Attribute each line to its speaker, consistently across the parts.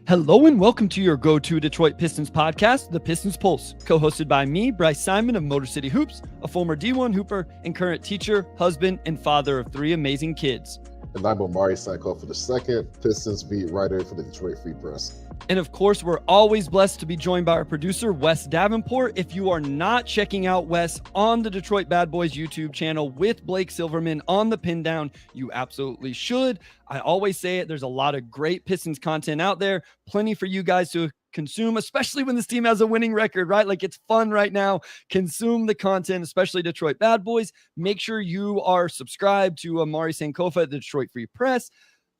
Speaker 1: Hello and welcome to your go-to Detroit Pistons podcast, the Pistons Pulse, co-hosted by me, Bryce Simon of Motor City Hoops, a former D1 hooper and current teacher, husband, and father of 3 amazing kids.
Speaker 2: And I'm Omari Sankofa II, Pistons beat writer for the Detroit Free Press.
Speaker 1: And of course, we're always blessed to be joined by our producer, Wes Davenport. If you are not checking out Wes on the Detroit Bad Boys YouTube channel with Blake Silverman on the pin down, you absolutely should. I always say it. There's a lot of great Pistons content out there. Plenty for you guys to consume, especially when this team has a winning record, right? Like, it's fun right now. Consume the content, especially Detroit Bad Boys. Make sure you are subscribed to Omari Sankofa at the Detroit Free Press.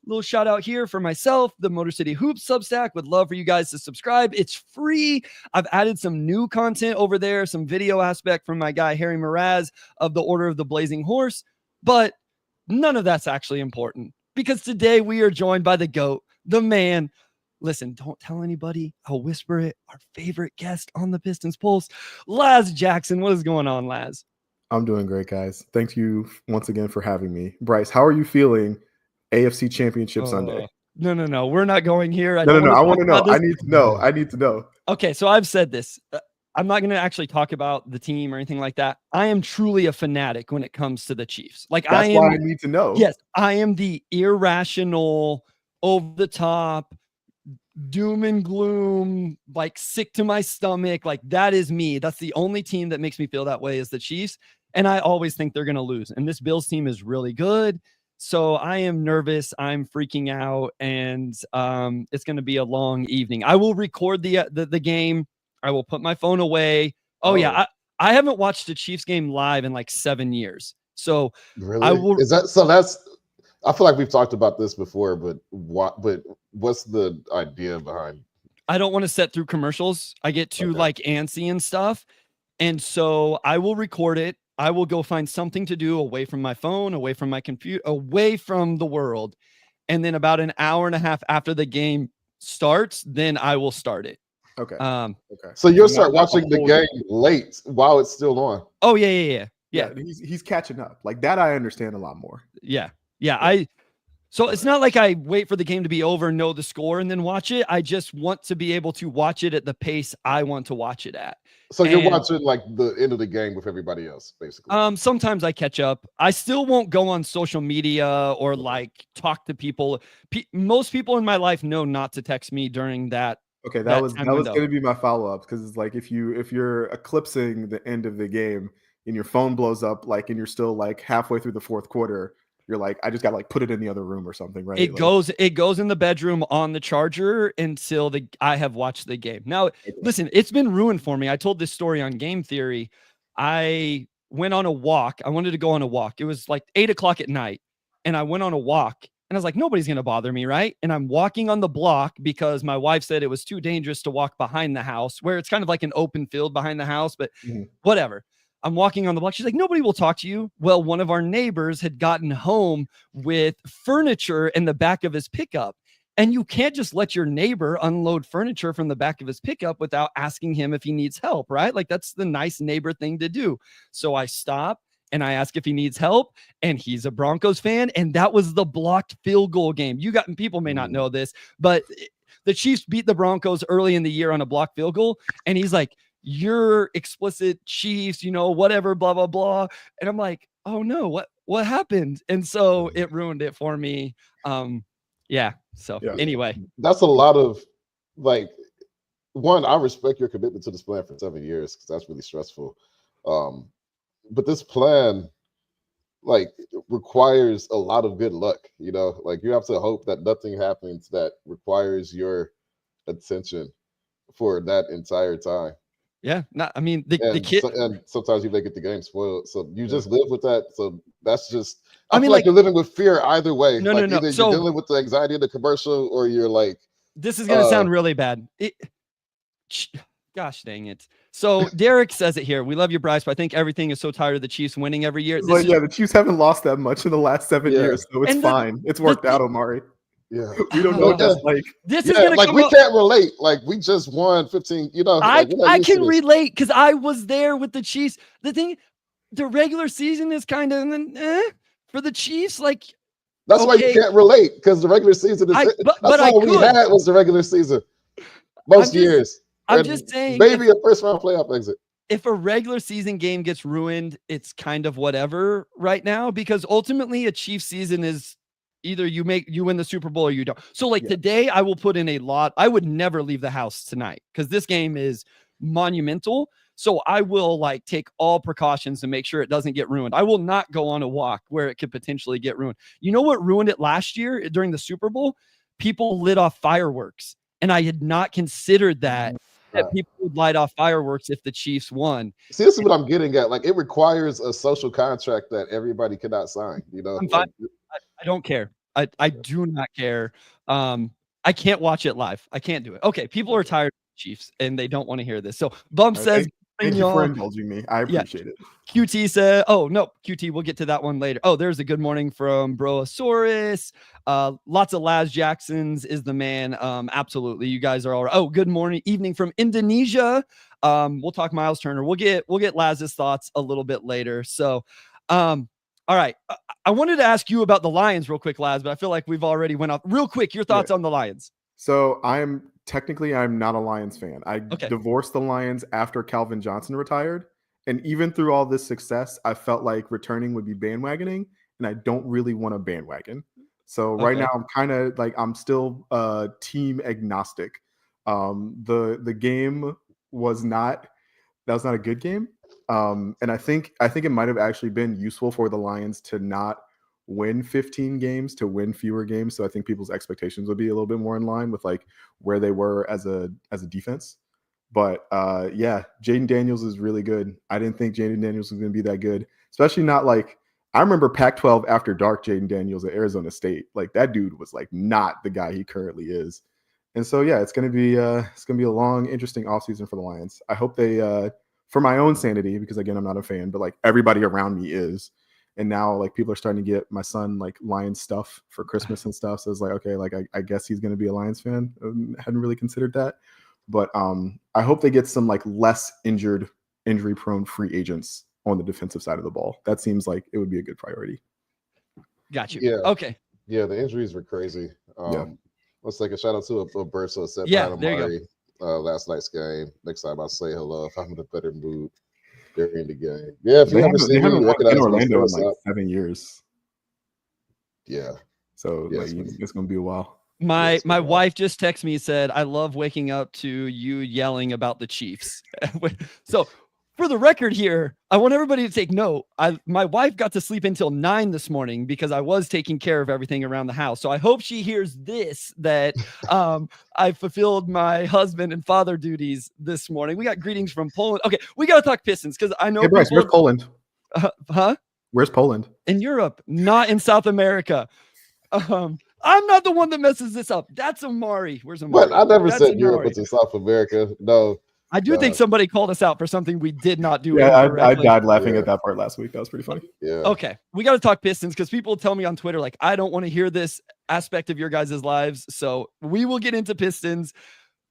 Speaker 1: Little shout out here for myself, the Motor City Hoops Substack. Would love for you guys to subscribe. It's free. I've added some new content over there, some video aspect from my guy, Harry Mraz of the Order of the Blazing Horse. But none of that's actually important because today we are joined by the GOAT, the man. Listen, don't tell anybody. I'll whisper it. Our favorite guest on the Pistons Pulse, Laz Jackson. What is going on, Laz?
Speaker 3: I'm doing great, guys. Thank you once again for having me. Bryce, how are you feeling AFC Championship Sunday?
Speaker 1: No. We're not going here.
Speaker 3: I want to know. I need to know.
Speaker 1: Okay, so I've said this. I'm not going to actually talk about the team or anything like that. I am truly a fanatic when it comes to the Chiefs. Like,
Speaker 3: that's why I need to know.
Speaker 1: Yes, I am the irrational, over the top, doom and gloom, like sick to my stomach. Like, that is me. That's the only team that makes me feel that way is the Chiefs. And I always think they're going to lose. And this Bills team is really good. So I am nervous. I'm freaking out, and it's going to be a long evening. I will record the game. I will put my phone away. Yeah, I haven't watched a Chiefs game live in like 7 years. So
Speaker 2: really,
Speaker 1: I will.
Speaker 2: Is that so? That's. I feel like we've talked about this before, but what's the idea behind?
Speaker 1: I don't want to sit through commercials. I get too like antsy and stuff, and so I will record it. I will go find something to do away from my phone, away from my computer, away from the world. And then about an hour and a half after the game starts, then I will start it.
Speaker 3: Okay.
Speaker 2: So you'll start watching the game late while it's still on.
Speaker 1: Oh, yeah.
Speaker 3: He's catching up. Like that, I understand a lot more.
Speaker 1: Yeah. So it's not like I wait for the game to be over, know the score, and then watch it. I just want to be able to watch it at the pace I want to watch it at.
Speaker 2: So you're watching like the end of the game with everybody else, basically.
Speaker 1: Sometimes I catch up. I still won't go on social media or like talk to people. Most people in my life know not to text me during that.
Speaker 3: Okay, that was going to be my follow-up, because it's like if you're eclipsing the end of the game and your phone blows up, like, and you're still like halfway through the fourth quarter, you're like, I just got to like put it in the other room or something, right? It
Speaker 1: goes in the bedroom on the charger until I have watched the game. Now, listen, it's been ruined for me. I told this story on Game Theory. I went on a walk. I wanted to go on a walk. It was like 8:00 at night, and I went on a walk, and I was like, nobody's going to bother me, right? And I'm walking on the block because my wife said it was too dangerous to walk behind the house, where it's kind of like an open field behind the house, but whatever. I'm walking on the block. She's like, nobody will talk to you. Well, one of our neighbors had gotten home with furniture in the back of his pickup. And you can't just let your neighbor unload furniture from the back of his pickup without asking him if he needs help, right? Like, that's the nice neighbor thing to do. So I stop and I ask if he needs help, and he's a Broncos fan. And that was the blocked field goal game. People may not know this, but the Chiefs beat the Broncos early in the year on a blocked field goal. And he's like, you're explicit Chiefs, whatever, blah, blah, blah. And I'm like, oh no, what happened? And so it ruined it for me. Anyway.
Speaker 2: That's a lot of, like, one, I respect your commitment to this plan for 7 years, because that's really stressful. But this plan, like, requires a lot of good luck, like you have to hope that nothing happens that requires your attention for that entire time.
Speaker 1: Yeah, the kid,
Speaker 2: and sometimes you may get the game spoiled, so you just live with that. So that's just, I feel like you're living with fear either way.
Speaker 1: No.
Speaker 2: Either you're dealing with the anxiety of the commercial, or you're like,
Speaker 1: this is gonna sound really bad. Gosh dang it. So Derek says it here. We love you, Bryce, but I think everything is so tired of the Chiefs winning every year.
Speaker 3: The Chiefs haven't lost that much in the last 7 years, so it's fine. It's worked out, Omari.
Speaker 2: Yeah,
Speaker 3: we don't know. Just like
Speaker 1: this is gonna
Speaker 2: like, we can't relate. Like, we just won 15.
Speaker 1: I can relate because I was there with the Chiefs. The regular season is kind of for the Chiefs. Like,
Speaker 2: That's why you can't relate, because the regular season is that's all we had was the regular season. Most years.
Speaker 1: I'm just saying,
Speaker 2: maybe a first round playoff exit.
Speaker 1: If a regular season game gets ruined, it's kind of whatever right now, because ultimately a Chiefs season is either you win the Super Bowl or you don't. So like today, I will put in a lot. I would never leave the house tonight because this game is monumental. So I will like take all precautions to make sure it doesn't get ruined. I will not go on a walk where it could potentially get ruined. You know what ruined it last year during the Super Bowl? People lit off fireworks. And I had not considered that people would light off fireworks if the Chiefs won.
Speaker 2: See, this is what I'm getting at. Like, it requires a social contract that everybody cannot sign. You know,
Speaker 1: I'm fine. I don't care. I do not care. I can't watch it live. I can't do it. Okay, people are tired of the Chiefs and they don't want to hear this. So Bump says,
Speaker 3: thank you for indulging me. I appreciate it.
Speaker 1: QT said, oh, no, QT, we'll get to that one later. Oh, there's a good morning from Broasaurus. Lots of Laz Jacksons is the man. Absolutely. You guys are all right. Oh, good morning, evening from Indonesia. We'll talk Miles Turner. We'll get Laz's thoughts a little bit later. So, all right. I wanted to ask you about the Lions real quick, Laz, but I feel like we've already went off. Real quick, your thoughts on the Lions.
Speaker 3: So I'm not a Lions fan. I divorced the Lions after Calvin Johnson retired. And even through all this success, I felt like returning would be bandwagoning, and I don't really want to bandwagon. So right now I'm kind of like, I'm still team agnostic. The game was not a good game. And I think it might have actually been useful for the Lions to not win 15 games, to win fewer games. So I think people's expectations would be a little bit more in line with like where they were as a defense. But Jaden Daniels is really good. I didn't think Jaden Daniels was going to be that good, especially not like, I remember Pac-12 after dark Jaden Daniels at Arizona State. Like, that dude was like not the guy he currently is. And so it's going to be a long, interesting offseason for the Lions. I hope they for my own sanity, because again, I'm not a fan, but like everybody around me is. And now like people are starting to get my son like Lions stuff for Christmas and stuff. So it's like, okay, like I guess he's going to be a Lions fan. Hadn't really considered that. But I hope they get some like less injury-prone free agents on the defensive side of the ball. That seems like it would be a good priority.
Speaker 1: Got you.
Speaker 2: Yeah.
Speaker 1: Okay.
Speaker 2: Yeah, the injuries were crazy. Let's take a shout out to a burst of set
Speaker 1: by
Speaker 2: Omari last night's game. Next time I'll say hello if I'm in a better mood during the game. Yeah, if you ever see me recognize
Speaker 3: Orlando in like 7 years.
Speaker 2: Yeah.
Speaker 3: So it's gonna be a while.
Speaker 1: My wife just texted me and said, I love waking up to you yelling about the Chiefs. So for the record here, I want everybody to take note. My wife got to sleep until 9 this morning because I was taking care of everything around the house. So I hope she hears this, that I fulfilled my husband and father duties this morning. We got greetings from Poland. Okay, we got to talk Pistons because I know.
Speaker 3: Hey, Bryce, where's Poland? Where's Poland?
Speaker 1: In Europe, not in South America. I'm not the one that messes this up. That's Omari. Where's Omari?
Speaker 2: But I never said Europe was in South America. No.
Speaker 1: I do think somebody called us out for something we did not do.
Speaker 3: Yeah, I died laughing at that part last week. That was pretty funny.
Speaker 2: Yeah.
Speaker 1: Okay. We got to talk Pistons because people tell me on Twitter, like, I don't want to hear this aspect of your guys' lives. So we will get into Pistons.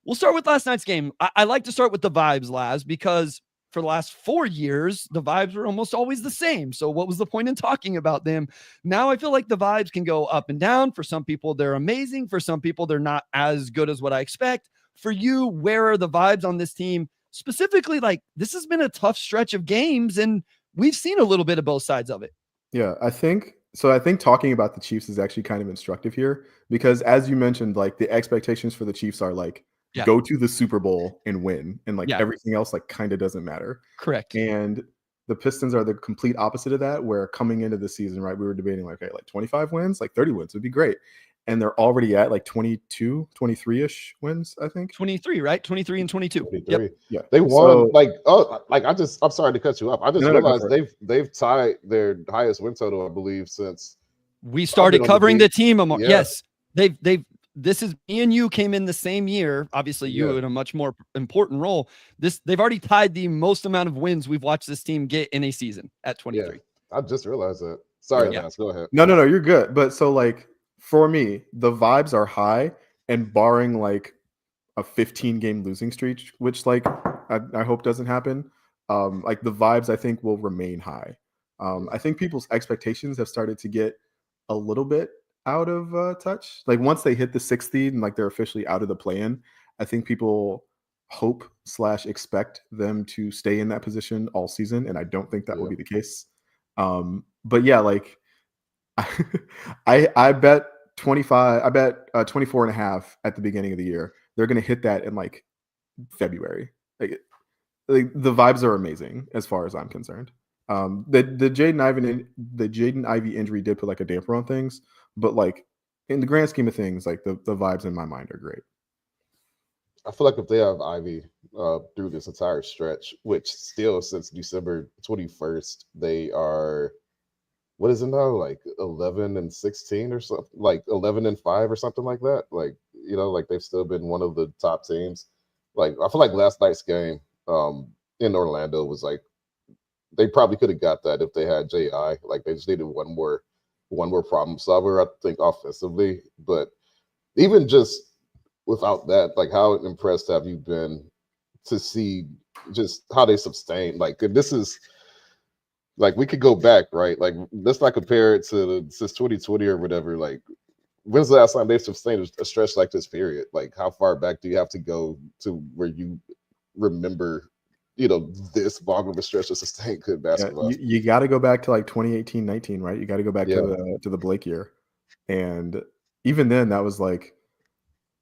Speaker 1: We'll start with last night's game. I like to start with the vibes, Laz, because for the last 4 years, the vibes were almost always the same. So what was the point in talking about them? Now I feel like the vibes can go up and down. For some people, they're amazing. For some people, they're not as good as what I expect. For you, where are the vibes on this team? Specifically, like, this has been a tough stretch of games, and we've seen a little bit of both sides of it.
Speaker 3: Yeah, I think talking about the Chiefs is actually kind of instructive here because, as you mentioned, like, the expectations for the Chiefs are like, go to the Super Bowl and win, and like everything else like kind of doesn't matter.
Speaker 1: Correct.
Speaker 3: And the Pistons are the complete opposite of that, where coming into the season, right, we were debating like, okay, like 25 wins, like 30 wins would be great. And they're already at like 22, 23-ish wins, I think.
Speaker 1: 23, right? 23 and 22.
Speaker 2: 23.
Speaker 1: Yep.
Speaker 3: Yeah.
Speaker 2: They won I'm sorry to cut you off. I just realized they've tied their highest win total, I believe, since
Speaker 1: we started covering the team. Yes. This is me and you came in the same year. Obviously, you in a much more important role. They've already tied the most amount of wins we've watched this team get in a season at 23.
Speaker 2: Yeah, I just realized that. Sorry, Lance, go ahead.
Speaker 3: No, you're good. But so like for me, the vibes are high, and barring like a 15-game losing streak, which like I hope doesn't happen. Like the vibes I think will remain high. I think people's expectations have started to get a little bit out of touch. Like once they hit the 6th seed and like they're officially out of the play-in, I think people hope/expect them to stay in that position all season, and I don't think that will be the case. But yeah, like I bet 25, I bet 24.5 at the beginning of the year. They're going to hit that in like February. Like the vibes are amazing as far as I'm concerned. The Jaden Ivey injury did put like a damper on things, but like in the grand scheme of things, like the vibes in my mind are great.
Speaker 2: I feel like if they have Ivy through this entire stretch, which still since December 21st, they are, what is it now? Like 11-16 or something, like 11-5 or something like that. Like, you know, like they've still been one of the top teams. Like, I feel like last night's game in Orlando was like, they probably could have got that if they had J.I. Like, they just needed one more problem solver, I think, offensively. But even just without that, like, how impressed have you been to see just how they sustain? Like, this is like, we could go back, right? Like, let's not compare it to since 2020 or whatever. Like, when's the last time they sustained a stretch like this? Period. Like, how far back do you have to go to where you remember, you know, this long of a stretch to sustain good basketball?
Speaker 3: You got to go back to like 2018-19, right? You got to go back to the Blake year, and even then, that was like,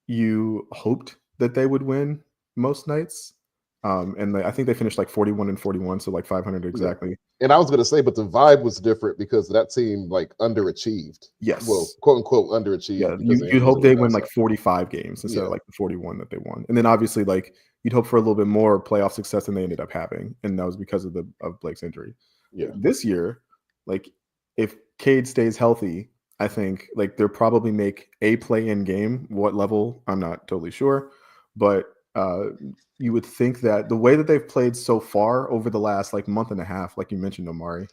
Speaker 3: you hoped that they would win most nights. And I think they finished like 41-41, so like 500 exactly.
Speaker 2: Yeah. And I was going to say, but the vibe was different because that team like underachieved.
Speaker 3: Yes.
Speaker 2: Well, quote unquote underachieved.
Speaker 3: Yeah, you'd hope they win like 45 games instead of like the 41 that they won. And then obviously like you'd hope for a little bit more playoff success than they ended up having. And that was because of Blake's injury.
Speaker 2: Yeah.
Speaker 3: This year, like if Cade stays healthy, I think like they'll probably make a play-in game. What level? I'm not totally sure. But you would think that the way that they've played so far over the last like month and a half, like you mentioned, Omari,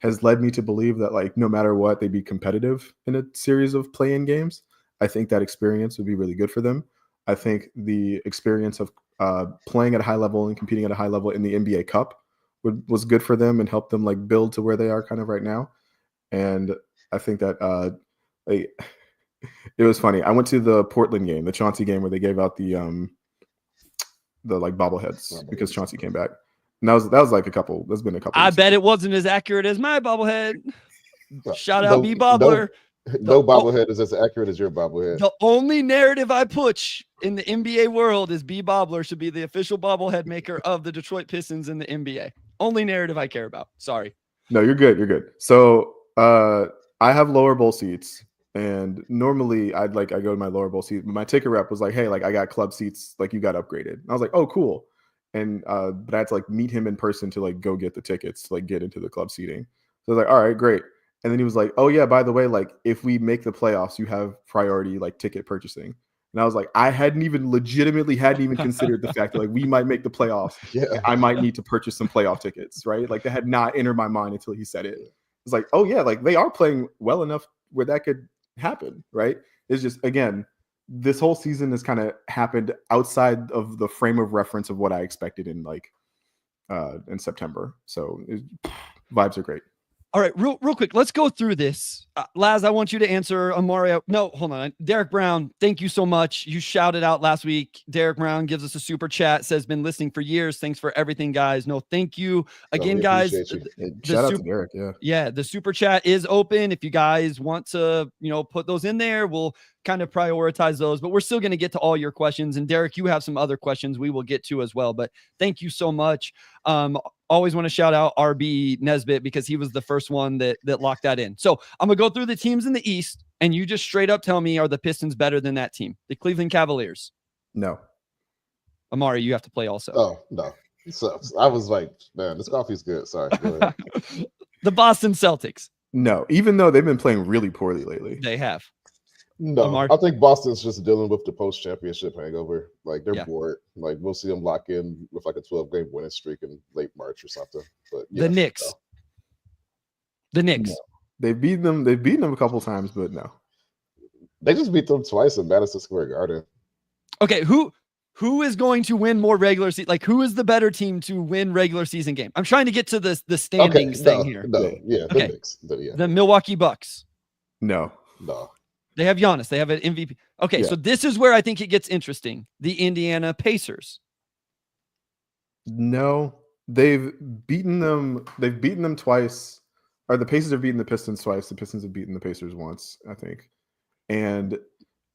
Speaker 3: has led me to believe that like no matter what, they'd be competitive in a series of play-in games. I think that experience would be really good for them. I think the experience of playing at a high level and competing at a high level in the NBA Cup was good for them and helped them like build to where they are kind of right now. And I think that it was funny. I went to the Portland game, the Chauncey game, where they gave out the like bobbleheads because Chauncey came back. And that was like there's been a couple.
Speaker 1: I bet it wasn't as accurate as my bobblehead. Shout out B Bobbler.
Speaker 2: No bobblehead is as accurate as your bobblehead.
Speaker 1: The only narrative I push in the NBA world is B Bobbler should be the official bobblehead maker of the Detroit Pistons in the NBA. Only narrative I care about. Sorry.
Speaker 3: No, you're good. You're good. So I have lower bowl seats, and normally I go to my lower bowl seat. My ticket rep was like, "Hey, like I got club seats. Like you got upgraded." And I was like, "Oh, cool." And but I had to like meet him in person to like go get the tickets to like get into the club seating. So I was like, "All right, great." And then he was like, "Oh yeah, by the way, like if we make the playoffs, you have priority like ticket purchasing." And I was like, I hadn't even considered the fact that like we might make the playoffs.
Speaker 2: Yeah,
Speaker 3: I might need to purchase some playoff tickets, right? Like that had not entered my mind until he said it. It's like, oh yeah, like they are playing well enough where that could happen, right? It's just, again, this whole season has kind of happened outside of the frame of reference of what I expected in like in September. So vibes are great.
Speaker 1: All right, real quick, let's go through this. Laz, I want you to answer Omari. No, hold on. Derek Brown, thank you so much. You shouted out last week. Derek Brown gives us a super chat, says, been listening for years. Thanks for everything, guys. No, thank you. Again, guys.
Speaker 3: Shout out to Derek,
Speaker 1: Yeah, the super chat is open. If you guys want to, put those in there, we'll kind of prioritize those, but we're still going to get to all your questions. And Derek, you have some other questions we will get to as well, but thank you so much. Always want to shout out RB Nesbitt because he was the first one that locked that in. So I'm gonna go through the teams in the East and you just straight up tell me, are the Pistons better than that team? The Cleveland Cavaliers?
Speaker 3: No.
Speaker 1: Omari, you have to play also.
Speaker 2: Oh, no. So I was like, man, this coffee's good. Sorry. Go ahead.
Speaker 1: The Boston Celtics?
Speaker 3: No, even though they've been playing really poorly lately.
Speaker 1: They have.
Speaker 2: No,
Speaker 1: Omar?
Speaker 2: I think Boston's just dealing with the post-championship hangover. Like they're bored. Like we'll see them lock in with like a 12-game winning streak in late March or something. But
Speaker 1: the Knicks. No. The Knicks.
Speaker 3: No. They've beaten them a couple times, but no.
Speaker 2: They just beat them twice in Madison Square Garden.
Speaker 1: Okay, who is going to win more regular season? Like, who is the better team to win regular season game? I'm trying to get to the standings thing here.
Speaker 2: No, yeah, the Knicks.
Speaker 1: The Milwaukee Bucks.
Speaker 3: No.
Speaker 1: They have Giannis. They have an MVP. Okay, so this is where I think it gets interesting. The Indiana Pacers.
Speaker 3: No, they've beaten them. They've beaten them twice. Or the Pacers have beaten the Pistons twice. The Pistons have beaten the Pacers once, I think. And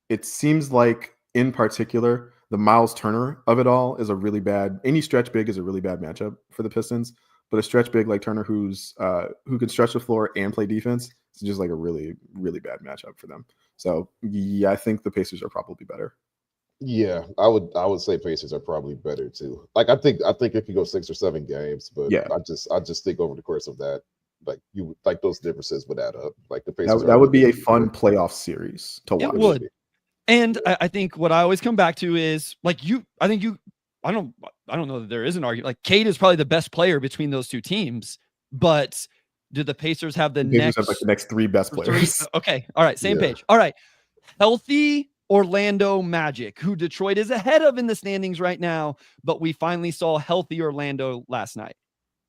Speaker 3: it seems like, in particular, the Miles Turner of it all is a really bad. Any stretch big is a really bad matchup for the Pistons. But a stretch big like Turner, who can stretch the floor and play defense, is just like a really, really bad matchup for them. So yeah, I think the Pacers are probably better.
Speaker 2: Yeah, I would say Pacers are probably better too. Like I think it could go 6 or 7 games, but
Speaker 3: yeah,
Speaker 2: I just think over the course of that, like those differences would add up. Like the Pacers
Speaker 3: that would be a fun playoff series to watch.
Speaker 1: It would. And I think what I always come back to is like I don't know that there is an argument. Like Cade is probably the best player between those two teams, but do the Pacers have the
Speaker 3: next 3 best players?
Speaker 1: Okay. All right. Same page. All right. Healthy Orlando Magic, who Detroit is ahead of in the standings right now, but we finally saw healthy Orlando last night.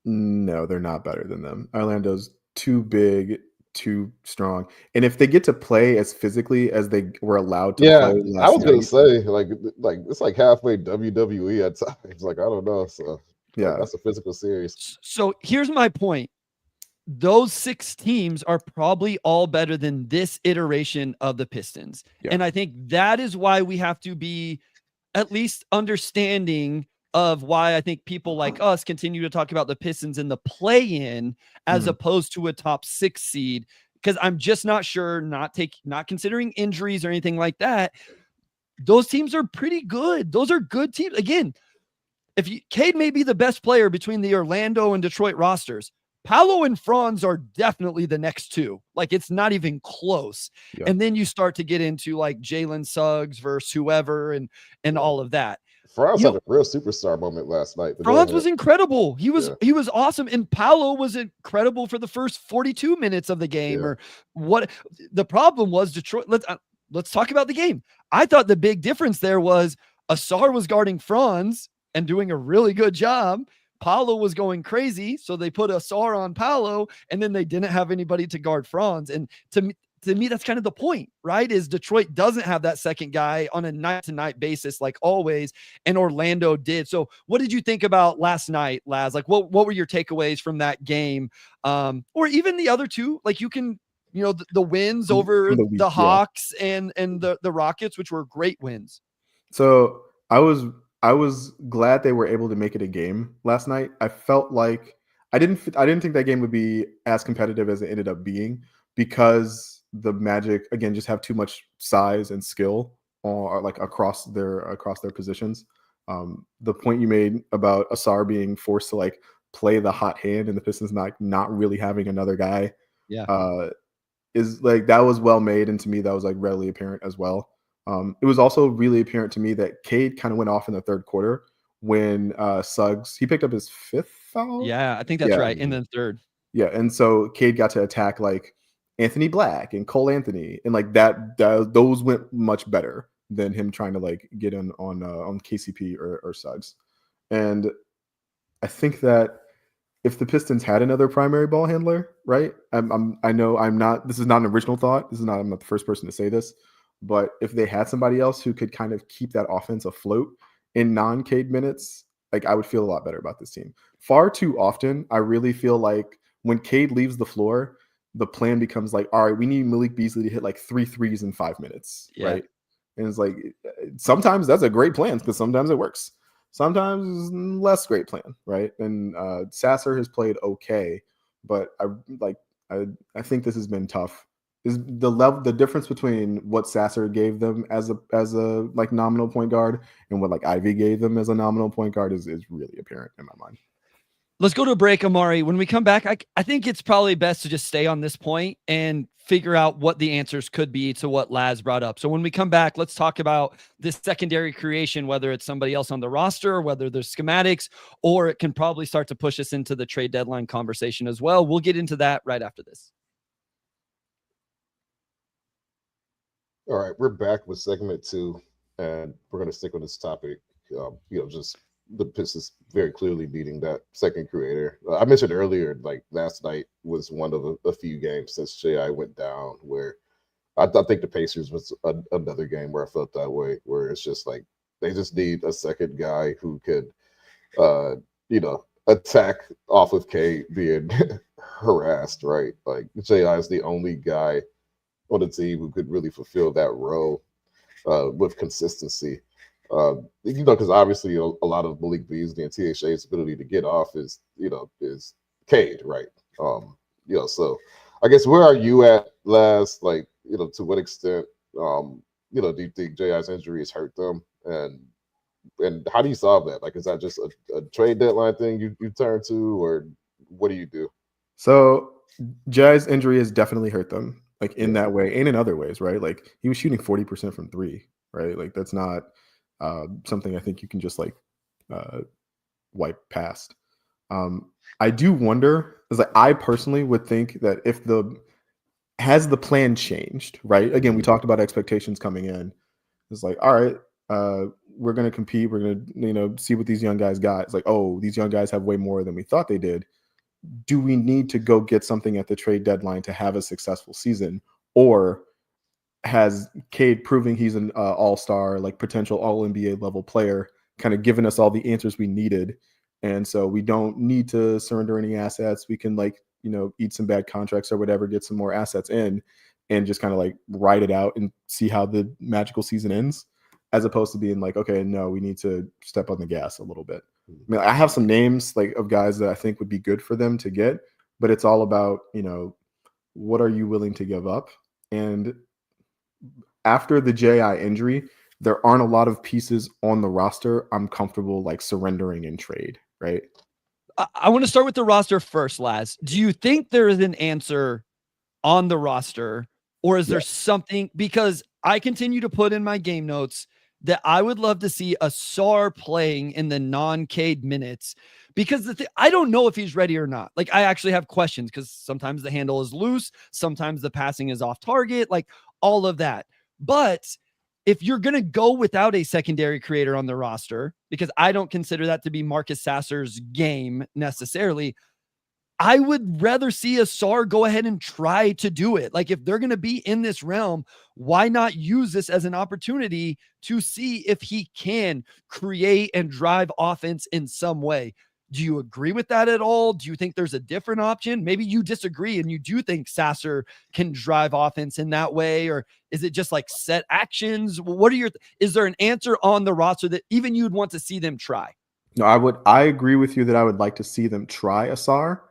Speaker 3: No, they're not better than them. Orlando's too big, too strong. And if they get to play as physically as they were allowed to play last
Speaker 2: I was
Speaker 3: night,
Speaker 2: gonna say like it's like halfway WWE at times. Like I don't know. So yeah, that's a physical series.
Speaker 1: So here's my point. Those 6 teams are probably all better than this iteration of the Pistons. Yeah. And I think that is why we have to be at least understanding of why I think people like us continue to talk about the Pistons in the play-in as opposed to a top 6 seed. Because I'm just not sure, not considering injuries or anything like that. Those teams are pretty good. Those are good teams. Again, Cade may be the best player between the Orlando and Detroit rosters. Paolo and Franz are definitely the next 2. Like it's not even close. Yeah. And then you start to get into like Jalen Suggs versus whoever and all of that.
Speaker 2: Franz had a real superstar moment last night.
Speaker 1: Franz was incredible. He was awesome. And Paolo was incredible for the first 42 minutes of the game. Or what the problem was Detroit. Let's talk about the game. I thought the big difference there was Asar was guarding Franz and doing a really good job. Paolo was going crazy, so they put Asar on Paolo, and then they didn't have anybody to guard Franz. And to me, that's kind of the point, right? Is Detroit doesn't have that second guy on a night-to-night basis like always, and Orlando did. So what did you think about last night, Laz? Like, what were your takeaways from that game? Or even the other two? Like, you can, the wins over the Hawks and the Rockets, which were great wins.
Speaker 3: So I was glad they were able to make it a game last night. I felt like I didn't think that game would be as competitive as it ended up being because the Magic again just have too much size and skill like across their positions. The point you made about Asar being forced to like play the hot hand and the Pistons not really having another guy, is like that was well made, and to me that was like readily apparent as well. It was also really apparent to me that Cade kind of went off in the third quarter when Suggs, he picked up his 5th foul.
Speaker 1: Yeah, I think that's right. In the third.
Speaker 3: Yeah. And so Cade got to attack like Anthony Black and Cole Anthony. And like that those went much better than him trying to like get in on KCP or Suggs. And I think that if the Pistons had another primary ball handler, right? I know I'm not, this is not an original thought. I'm not the first person to say this. But if they had somebody else who could kind of keep that offense afloat in non-Cade minutes, like I would feel a lot better about this team. Far too often, I really feel like when Cade leaves the floor, the plan becomes like, all right, we need Malik Beasley to hit like 3 threes in 5 minutes, right? And it's like sometimes that's a great plan because sometimes it works. Sometimes less great plan, right? And Sasser has played okay, but I think this has been tough. Is the difference between what Sasser gave them as a like nominal point guard and what like Ivy gave them as a nominal point guard is really apparent in my mind.
Speaker 1: Let's go to a break, Omari. When we come back, I think it's probably best to just stay on this point and figure out what the answers could be to what Laz brought up. So when we come back, let's talk about this secondary creation, whether it's somebody else on the roster, whether there's schematics, or it can probably start to push us into the trade deadline conversation as well. We'll get into that right after this.
Speaker 2: All right, we're back with segment 2, and we're going to stick on this topic. Just the Pistons very clearly beating that second creator. I mentioned earlier, like last night was one of a few games since J.I. went down where I think the Pacers was another game where I felt that way, where it's just like they just need a second guy who could, attack off of K being harassed, right? Like J.I. is the only guy on the team who could really fulfill that role with consistency. Because obviously a lot of Malik Beasley and THA's ability to get off is Cade, right? So I guess where are you at last? Like, to what extent, do you think J.I.'s injury has hurt them? And how do you solve that? Like, is that just a trade deadline thing you turn to, or what do you do?
Speaker 3: So J.I.'s injury has definitely hurt them, like in that way and in other ways, right? Like he was shooting 40% from three, right? Like that's not something I think you can just like wipe past. I do wonder, because like, I personally would think that if has the plan changed, right? Again, we talked about expectations coming in. It's like, all right, we're going to compete. We're going to, see what these young guys got. It's like, oh, these young guys have way more than we thought they did. Do we need to go get something at the trade deadline to have a successful season? Or has Cade proving he's an all-star, like potential all-NBA level player, kind of given us all the answers we needed? And so we don't need to surrender any assets. We can eat some bad contracts or whatever, get some more assets in and just kind of like ride it out and see how the magical season ends, as opposed to being like, okay, no, we need to step on the gas a little bit. I mean, I have some names like of guys that I think would be good for them to get, but it's all about, what are you willing to give up? And after the J.I. injury, there aren't a lot of pieces on the roster I'm comfortable like surrendering in trade, right?
Speaker 1: I want to start with the roster first, Laz. Do you think there is an answer on the roster, or is there something? Because I continue to put in my game notes that I would love to see a SAR playing in the non-Cade minutes, because I don't know if he's ready or not. Like, I actually have questions because sometimes the handle is loose, sometimes the passing is off target, like all of that. But if you're going to go without a secondary creator on the roster, because I don't consider that to be Marcus Sasser's game necessarily, I would rather see a SAR go ahead and try to do it. Like, if they're going to be in this realm, why not use this as an opportunity to see if he can create and drive offense in some way? Do you agree with that at all? Do you think there's a different option? Maybe you disagree and you do think Sasser can drive offense in that way, or is it just like set actions? What are is there an answer on the roster that even you'd want to see them try?
Speaker 3: No, I agree with you that I would like to see them try a SAR.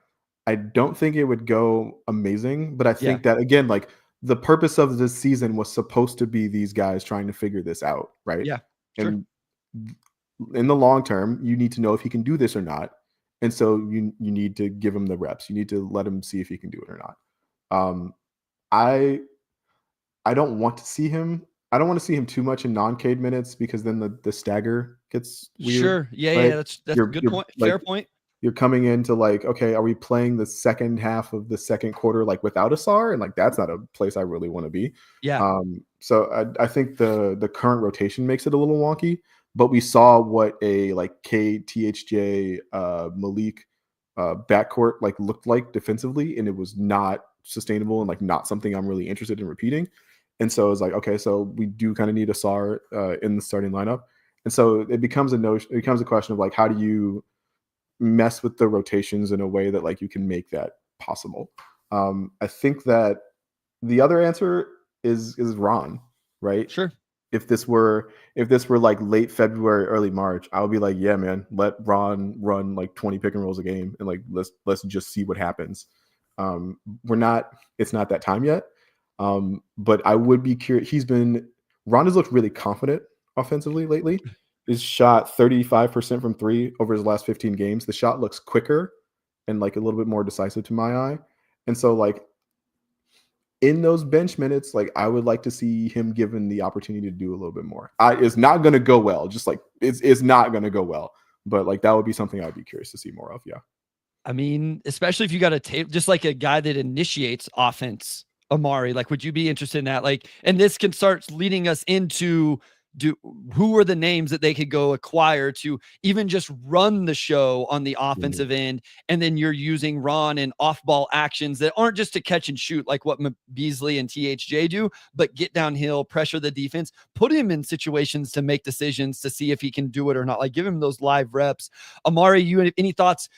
Speaker 3: I don't think it would go amazing, but I think that, again, like the purpose of this season was supposed to be these guys trying to figure this out, right?
Speaker 1: Yeah, sure.
Speaker 3: And in the long term, you need to know if he can do this or not. And so you need to give him the reps. You need to let him see if he can do it or not. I don't want to see him. I don't want to see him too much in non-Cade minutes, because then the stagger gets weird.
Speaker 1: Sure. Yeah.
Speaker 3: right?
Speaker 1: Yeah. That's a good point. Fair point.
Speaker 3: You're coming into like, okay, are we playing the second half of the second quarter like without a SAR? And like, that's not a place I really want to be.
Speaker 1: Yeah.
Speaker 3: So I think the current rotation makes it a little wonky, but we saw what a like THJ Malik backcourt like looked like defensively, and it was not sustainable and like not something I'm really interested in repeating. And so it's like, okay, so we do kind of need a SAR in the starting lineup. And so it becomes a question of like, how do you mess with the rotations in a way that like you can make that possible? I think that the other answer is Ron, right?
Speaker 1: Sure.
Speaker 3: If this were like late February, early March, I would be like, yeah, man, let Ron run like 20 pick and rolls a game and like let's just see what happens. It's not that time yet. But I would be curious. Ron has looked really confident offensively lately. He's shot 35% from three over his last 15 games. The shot looks quicker and like a little bit more decisive to my eye. And so like in those bench minutes, like I would like to see him given the opportunity to do a little bit more. It's not going to go well. Just like it's not going to go well, but like that would be something I'd be curious to see more of. Yeah.
Speaker 1: I mean, especially if you got a tape, just like a guy that initiates offense, Omari, like, would you be interested in that? Like, and this can start leading us into who are the names that they could go acquire to even just run the show on the offensive end? And then you're using Ron and off-ball actions that aren't just to catch and shoot like what Beasley and THJ do, but get downhill, pressure the defense, put him in situations to make decisions to see if he can do it or not. Like, give him those live reps. Omari, you any thoughts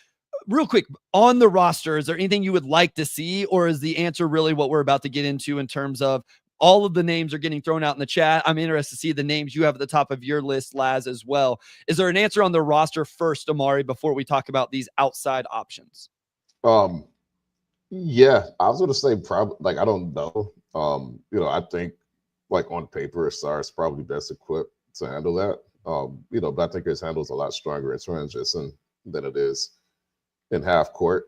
Speaker 1: real quick on the roster? Is there anything you would like to see, or is the answer really what we're about to get into in terms of all of the names are getting thrown out in the chat? I'm interested to see the names you have at the top of your list, Laz, as well. Is there an answer on the roster first, Omari, before we talk about these outside options?
Speaker 2: Yeah, I was going to say probably, like, I don't know. I think like on paper, Sar's probably best equipped to handle that. But I think his handle's a lot stronger in transition than it is in half court.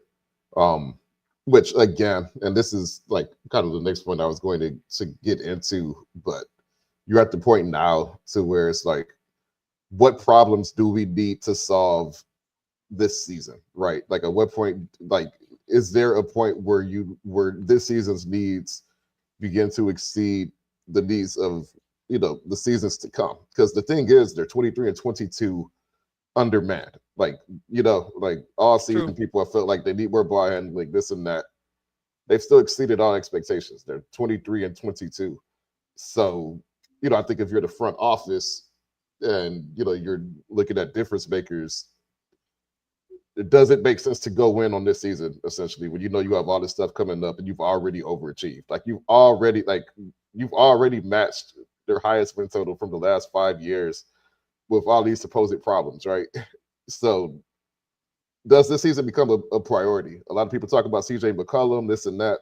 Speaker 2: Which again, and this is like kind of the next point I was going to get into, but you're at the point now to where it's like, what problems do we need to solve this season, right? Like at what point, like, is there a point where this season's needs begin to exceed the needs of, the seasons to come? Because the thing is, they're 23 and 22 undermanned. Like all season, people have felt like they need more ball handling, this and that. They've still exceeded all expectations. They're 23 and 22. So, I think if you're the front office and, you're looking at difference makers, it doesn't make sense to go in on this season, essentially, when you have all this stuff coming up and you've already overachieved. Like you've already matched their highest win total from the last 5 years with all these supposed problems, right? So does this season become a priority? A lot of people talk about CJ McCollum, this and that.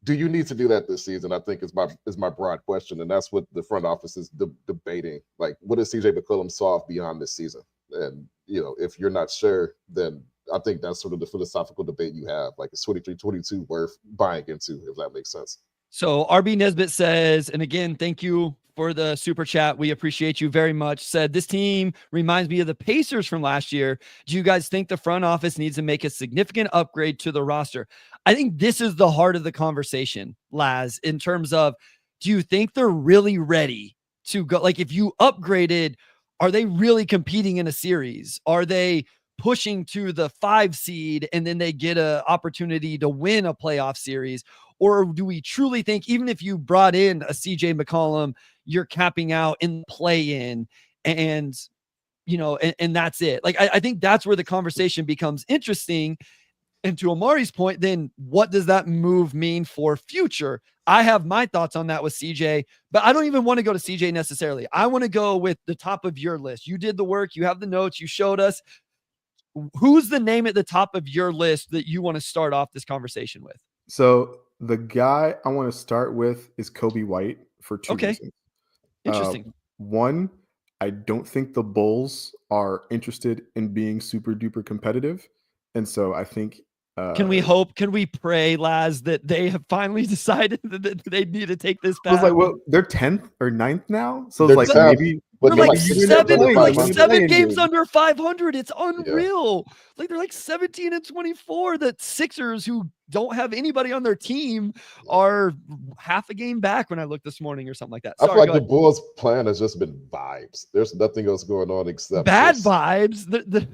Speaker 2: Do you need to do that this season? I think is my broad question, and that's what the front office is debating. Like, what does CJ McCollum solve beyond this season? And if you're not sure, then I think that's sort of the philosophical debate you have. Like, is 23-22 worth buying into, if that makes sense?
Speaker 1: So RB Nesbitt says, and again, thank you for the super chat. We appreciate you very much. Said, this team reminds me of the Pacers from last year. Do you guys think the front office needs to make a significant upgrade to the roster? I think this is the heart of the conversation, Laz, in terms of, do you think they're really ready to go? Like, if you upgraded, are they really competing in a series? Are they pushing to the 5 seed and then they get an opportunity to win a playoff series? Or do we truly think, even if you brought in a CJ McCollum, you're capping out in play-in and that's it? Like, I think that's where the conversation becomes interesting. And to Omari's point, then what does that move mean for future? I have my thoughts on that with CJ, but I don't even want to go to CJ necessarily. I want to go with the top of your list. You did the work. You have the notes. You showed us. Who's the name at the top of your list that you want to start off this conversation with?
Speaker 3: So the guy I want to start with is Kobe White for 2 reasons.
Speaker 1: Interesting.
Speaker 3: One, I don't think the Bulls are interested in being super duper competitive. And so I think
Speaker 1: can we pray, Laz, that they have finally decided that they need to take this path?
Speaker 3: It was like, well, they're 10th or 9th now. So it's like, maybe
Speaker 1: they're like 7 games under 500. It's unreal. Yeah. Like, they're like 17 and 24. The Sixers, who don't have anybody on their team, are half a game back when I looked this morning or something like that.
Speaker 2: Sorry, I feel like the Bulls' plan has just been vibes. There's nothing else going on except
Speaker 1: bad vibes.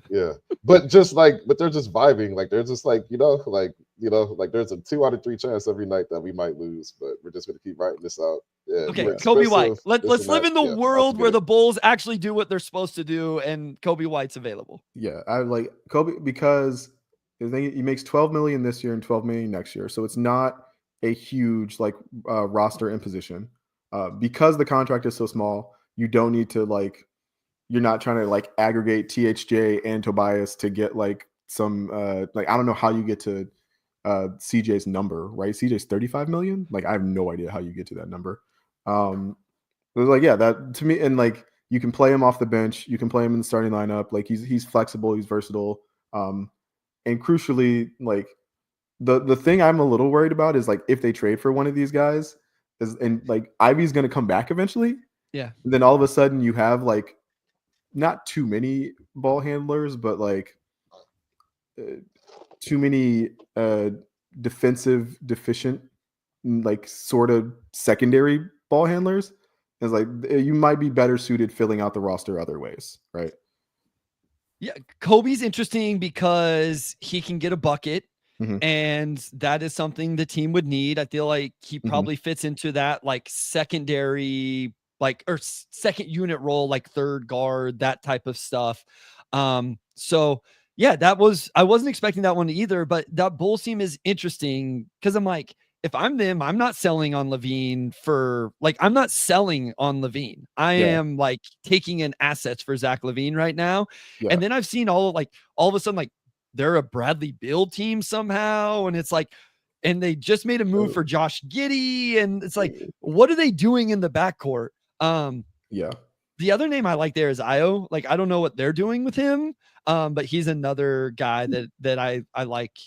Speaker 2: Yeah, but they're just vibing. Like, they're just like, like there's a 2 out of 3 chance every night that we might lose, but we're just gonna keep writing this out. Yeah,
Speaker 1: okay, Kobe White. Let's live in the world where the Bulls actually do what they're supposed to do, and Kobe White's available.
Speaker 3: Yeah, I like Kobe because he makes $12 million this year and $12 million next year, so it's not a huge roster imposition. Because the contract is so small, you don't need to you're not trying to aggregate THJ and Tobias to get some I don't know how you get to CJ's number, right? CJ's 35 million. I have no idea how you get to that number. It was that to me, and you can play him off the bench, you can play him in the starting lineup. He's flexible, he's versatile. And crucially, the thing I'm a little worried about is if they trade for one of these guys, Ivy's going to come back eventually.
Speaker 1: Yeah.
Speaker 3: And then all of a sudden you have not too many ball handlers, but too many defensive deficient, sort of secondary ball handlers. It's like you might be better suited filling out the roster other ways, right?
Speaker 1: Yeah, Kobe's interesting because he can get a bucket, and that is something the team would need. I feel like he probably fits into that like secondary, like or second unit role, like third guard, that type of stuff. So yeah, I wasn't expecting that one either, but that Bulls team is interesting because I'm like, if I'm them, I'm not selling on Levine I'm not selling on Levine. I am like taking in assets for Zach Levine right now.
Speaker 3: Yeah.
Speaker 1: And then I've seen all of a sudden, like they're a Bradley Beal team somehow. And it's like, and they just made a move for Josh Giddey. And it's like, what are they doing in the backcourt?
Speaker 3: Yeah.
Speaker 1: The other name I like there is Io. Like, I don't know what they're doing with him. But he's another guy that I like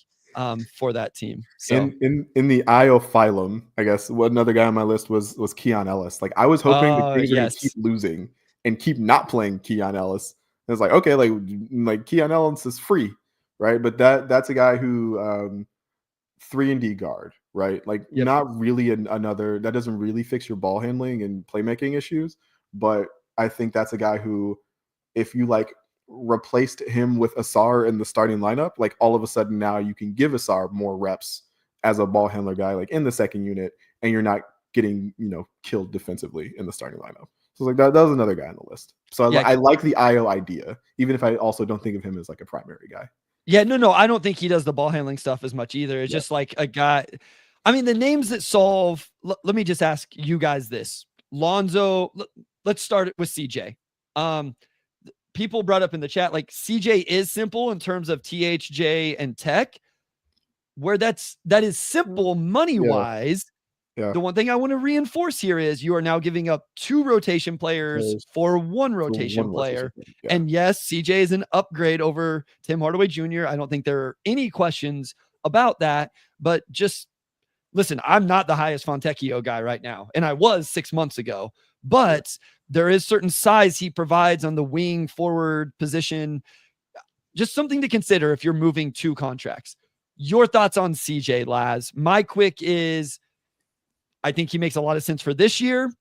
Speaker 1: for that team. So
Speaker 3: in the Io phylum, I guess another guy on my list was Keon Ellis. Like I was hoping the Kings were going to keep losing and keep not playing Keon Ellis. And it's like, okay, like Keon Ellis is free, right? But that's a guy who 3-and-D guard, right? Like not really another that doesn't really fix your ball handling and playmaking issues, but I think that's a guy who, if you like replaced him with Asar in the starting lineup, like all of a sudden now you can give Asar more reps as a ball handler guy, like in the second unit, and you're not getting, killed defensively in the starting lineup. So like that was another guy on the list. So I like the Io idea, even if I also don't think of him as like a primary guy.
Speaker 1: Yeah, no, I don't think he does the ball handling stuff as much either. It's just like a guy. I mean, the names that solve, let me just ask you guys this. Lonzo, let's start it with CJ. People brought up in the chat, like CJ is simple in terms of THJ and tech, where that is simple money-wise. Yeah. The one thing I want to reinforce here is you are now giving up 2 rotation players for one rotation player. Yeah. And yes, CJ is an upgrade over Tim Hardaway Jr. I don't think there are any questions about that, but just listen, I'm not the highest Fontecchio guy right now, and I was 6 months ago, but there is certain size he provides on the wing forward position. Just something to consider if you're moving 2 contracts. Your thoughts on CJ, Laz? My quick is, I think he makes a lot of sense for this year.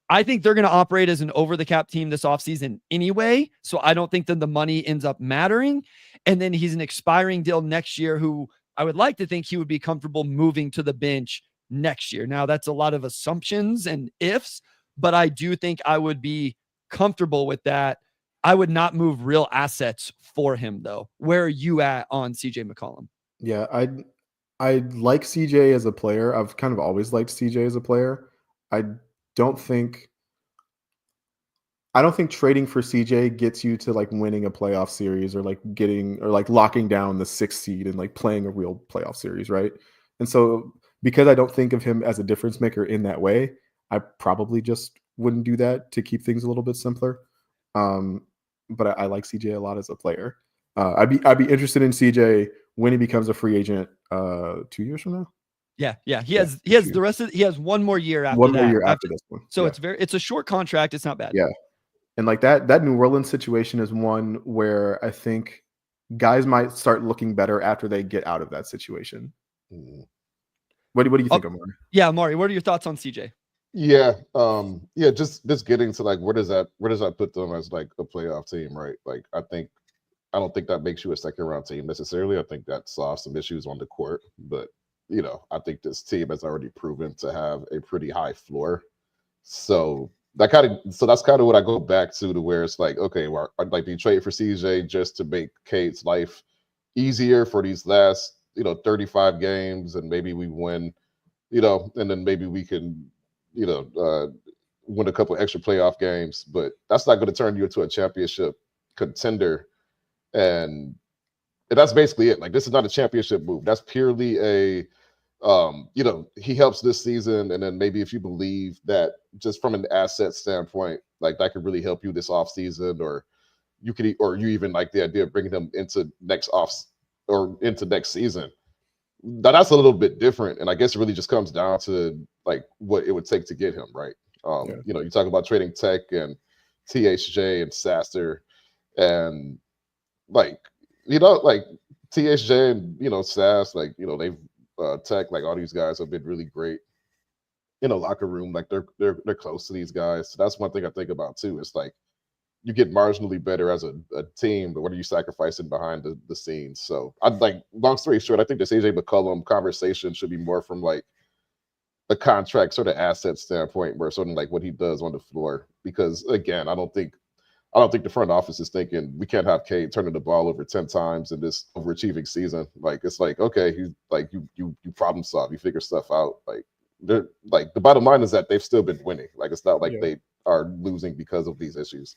Speaker 1: I think they're going to operate as an over-the-cap team this offseason anyway, so I don't think that the money ends up mattering. And then he's an expiring deal next year who I would like to think he would be comfortable moving to the bench next year. Now, that's a lot of assumptions and ifs, but I do think I would be comfortable with that. I would not move real assets for him, though. Where are you at on CJ McCollum?
Speaker 3: Yeah, I like CJ as a player. I've kind of always liked CJ as a player. I don't think trading for CJ gets you to like winning a playoff series or like getting or like locking down the 6th seed and like playing a real playoff series, right? And so because I don't think of him as a difference maker in that way, I probably just wouldn't do that to keep things a little bit simpler. But I like CJ a lot as a player. I'd be interested in CJ when he becomes a free agent 2 years from now.
Speaker 1: Yeah. He has the rest of he has one more year after
Speaker 3: that. 1 more year after this one.
Speaker 1: So it's a short contract. It's not bad.
Speaker 3: Yeah. And like that New Orleans situation is one where I think guys might start looking better after they get out of that situation. What do you think, Omari?
Speaker 1: Yeah, Omari, what are your thoughts on CJ?
Speaker 2: Yeah, just getting to like where does that put them as like a playoff team, right? Like I don't think that makes you a second round team necessarily. I think that solves some issues on the court, but I think this team has already proven to have a pretty high floor. So that's kind of what I go back to where it's like, okay, well, I'd like to trade for CJ just to make Cade's life easier for these last 35 games, and maybe we win, and then maybe we can win a couple extra playoff games, but that's not going to turn you into a championship contender. And that's basically it. Like, this is not a championship move. That's purely a, he helps this season. And then maybe if you believe that just from an asset standpoint, like that could really help you this offseason, or you even like the idea of bringing him into next season. Now, that's a little bit different. And I guess it really just comes down to like what it would take to get him, right? You talk about trading Tech and THJ and Sasser, and like THJ and Sass, like they've Tech, like all these guys have been really great in a locker room. Like they're close to these guys. So that's one thing I think about too. It's like you get marginally better as a team, but what are you sacrificing behind the scenes? So I'd like, long story short, I think the CJ McCollum conversation should be more from like a contract sort of asset standpoint, where sort of like what he does on the floor. Because again, I don't think the front office is thinking we can't have Cade turning the ball over 10 times in this overachieving season. Like it's like, okay, he's like you problem solve, you figure stuff out. Like they're like, the bottom line is that they've still been winning. Like it's not like they are losing because of these issues.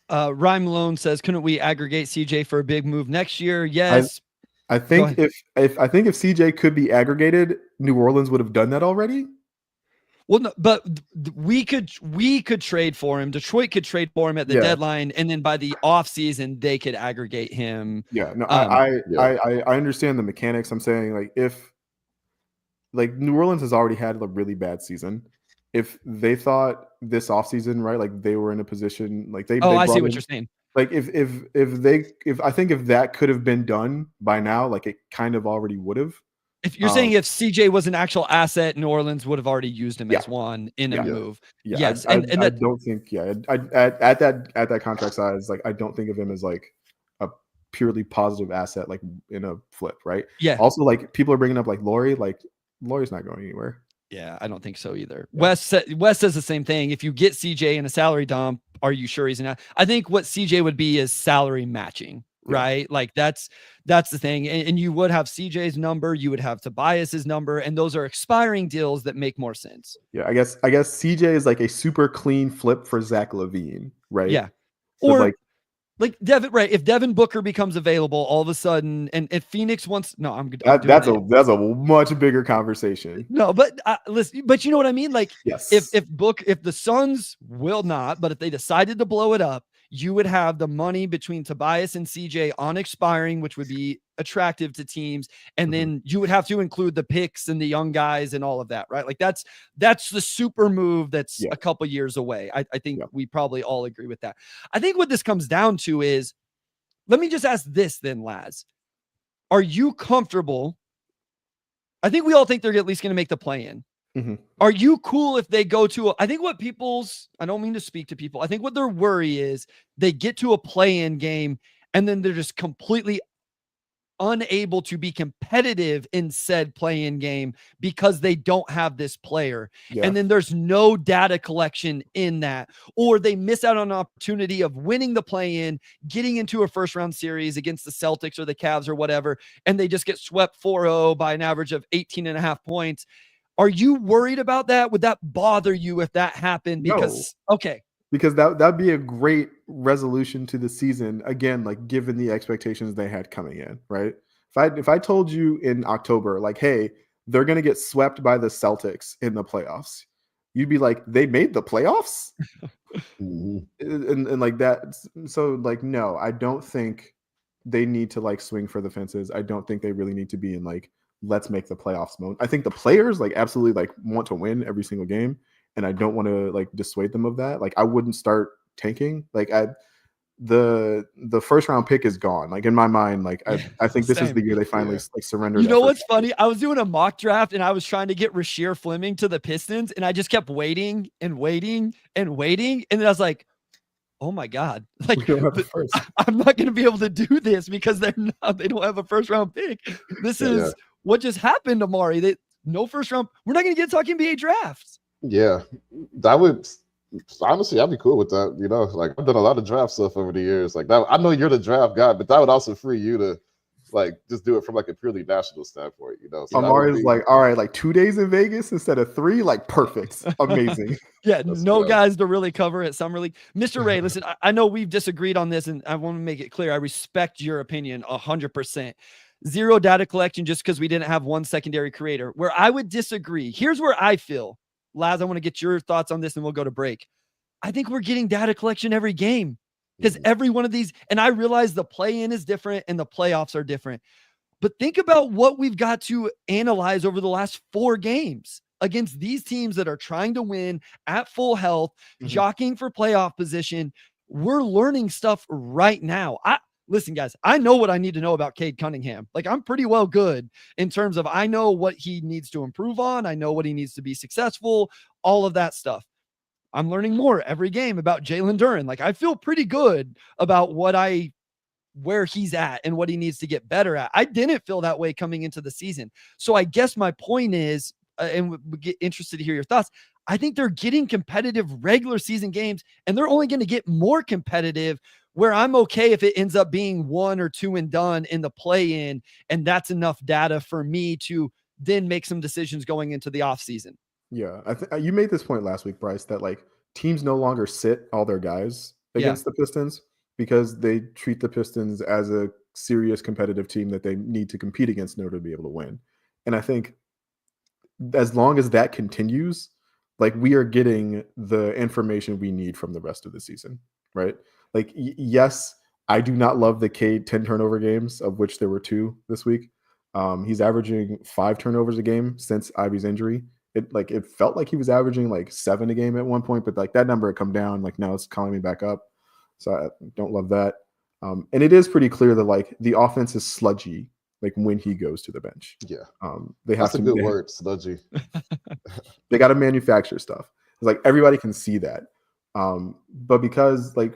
Speaker 1: Ryan Malone says, couldn't we aggregate CJ for a big move next year? Yes.
Speaker 3: I think if CJ could be aggregated, New Orleans would have done that already.
Speaker 1: Well, no, but we could trade for him. Detroit could trade for him at the deadline, and then by the offseason, they could aggregate him.
Speaker 3: Yeah, no, I understand the mechanics. I'm saying like if like New Orleans has already had a really bad season. If they thought this offseason, right, like they were in a position like they
Speaker 1: I see what you're saying.
Speaker 3: Like if I think if that could have been done by now, like it kind of already would have.
Speaker 1: If you're saying if CJ was an actual asset, New Orleans would have already used him as one in a move.
Speaker 3: Yeah.
Speaker 1: Yes,
Speaker 3: I don't think at that contract size, like I don't think of him as like a purely positive asset, like in a flip, right?
Speaker 1: Yeah.
Speaker 3: Also, like people are bringing up like Laurie, like Laurie's not going anywhere.
Speaker 1: Yeah, I don't think so either. Yeah. Wes says the same thing. If you get CJ in a salary dump, are you sure he's not? I think what CJ would be is salary matching, right? Like that's the thing. And you would have CJ's number, you would have Tobias's number, and those are expiring deals that make more sense.
Speaker 3: Yeah, I guess CJ is like a super clean flip for Zach LaVine, right?
Speaker 1: Yeah.
Speaker 3: So
Speaker 1: or like Devin, right? If Devin Booker becomes available all of a sudden, and if Phoenix wants, no, I'm good.
Speaker 3: That's a much bigger conversation.
Speaker 1: No, but listen, but you know what I mean? Like,
Speaker 3: yes.
Speaker 1: if the Suns will not, but if they decided to blow it up, you would have the money between Tobias and CJ on expiring, which would be attractive to teams, and then you would have to include the picks and the young guys and all of that, right? Like that's the super move that's a couple years away. I think we probably all agree with that. I think what this comes down to is, let me just ask this then, Laz. Are you comfortable? I think we all think they're at least going to make the play-in. Are you cool if they go to I think what I don't mean to speak to people. I think what their worry is they get to a play-in game and then they're just completely unable to be competitive in said play-in game because they don't have this player. And then there's no data collection in that, or they miss out on an opportunity of winning the play-in, getting into a first round series against the Celtics or the Cavs or whatever, and they just get swept 4-0 by an average of 18.5 points. Are you worried about that? Would that bother you if that happened? Because
Speaker 3: because that'd be a great resolution to the season. Again, like given the expectations they had coming in, right? If I told you in October, like, hey, they're gonna get swept by the Celtics in the playoffs, you'd be like, they made the playoffs? and like that. So like, no, I don't think they need to like swing for the fences. I don't think they really need to be in like, let's make the playoffs mode. I think the players like absolutely like want to win every single game, and I don't want to like dissuade them of that. Like I wouldn't start tanking. Like the first round pick is gone. Like in my mind, like I think this is the year they finally like surrender.
Speaker 1: You know what's funny? I was doing a mock draft and I was trying to get Rasheer Fleming to the Pistons, and I just kept waiting and waiting and waiting, and then I was like, oh my God, like I'm not going to be able to do this because they don't have a first round pick. This is what just happened, Omari. No first round. We're not going to get to talk NBA drafts.
Speaker 2: Yeah, that would honestly, I'd be cool with that. You know, like I've done a lot of draft stuff over the years. Like that, I know you're the draft guy, but that would also free you to like just do it from like a purely national standpoint. You know, so
Speaker 3: Omari's like, all right, like 2 days in Vegas instead of 3, like perfect, amazing.
Speaker 1: Guys to really cover at Summer League. Mr. Ray, listen, I know we've disagreed on this, and I want to make it clear. I respect your opinion 100%. Zero data collection just because we didn't have one secondary creator. Where I would disagree, here's where I feel. Laz, I want to get your thoughts on this and we'll go to break. I think we're getting data collection every game because every one of these, and I realize the play-in is different and the playoffs are different, but think about what we've got to analyze over the last 4 games against these teams that are trying to win at full health, jockeying for playoff position. We're learning stuff right now. Listen, guys, I know what I need to know about Cade Cunningham. Like, I'm pretty well good in terms of I know what he needs to improve on. I know what he needs to be successful, all of that stuff. I'm learning more every game about Jalen Duren. Like, I feel pretty good about where he's at and what he needs to get better at. I didn't feel that way coming into the season. So I guess my point is, and we get interested to hear your thoughts. I think they're getting competitive regular season games, and they're only going to get more competitive, where I'm okay if it ends up being 1 or 2 and done in the play-in, and that's enough data for me to then make some decisions going into the offseason.
Speaker 3: Yeah, you made this point last week, Bryce, that like teams no longer sit all their guys against the Pistons because they treat the Pistons as a serious competitive team that they need to compete against in order to be able to win. And I think as long as that continues, like we are getting the information we need from the rest of the season, right? Like, yes, I do not love the Cade 10 turnover games, of which there were 2 this week. He's averaging 5 turnovers a game since Ivy's injury. It felt like he was averaging like 7 a game at one point, but like that number had come down. Like now it's climbing back up. So I don't love that. And it is pretty clear that like the offense is sludgy, like when he goes to the bench.
Speaker 2: Yeah.
Speaker 3: That's
Speaker 2: a good word, sludgy.
Speaker 3: They got to manufacture stuff. It's like everybody can see that. But because like,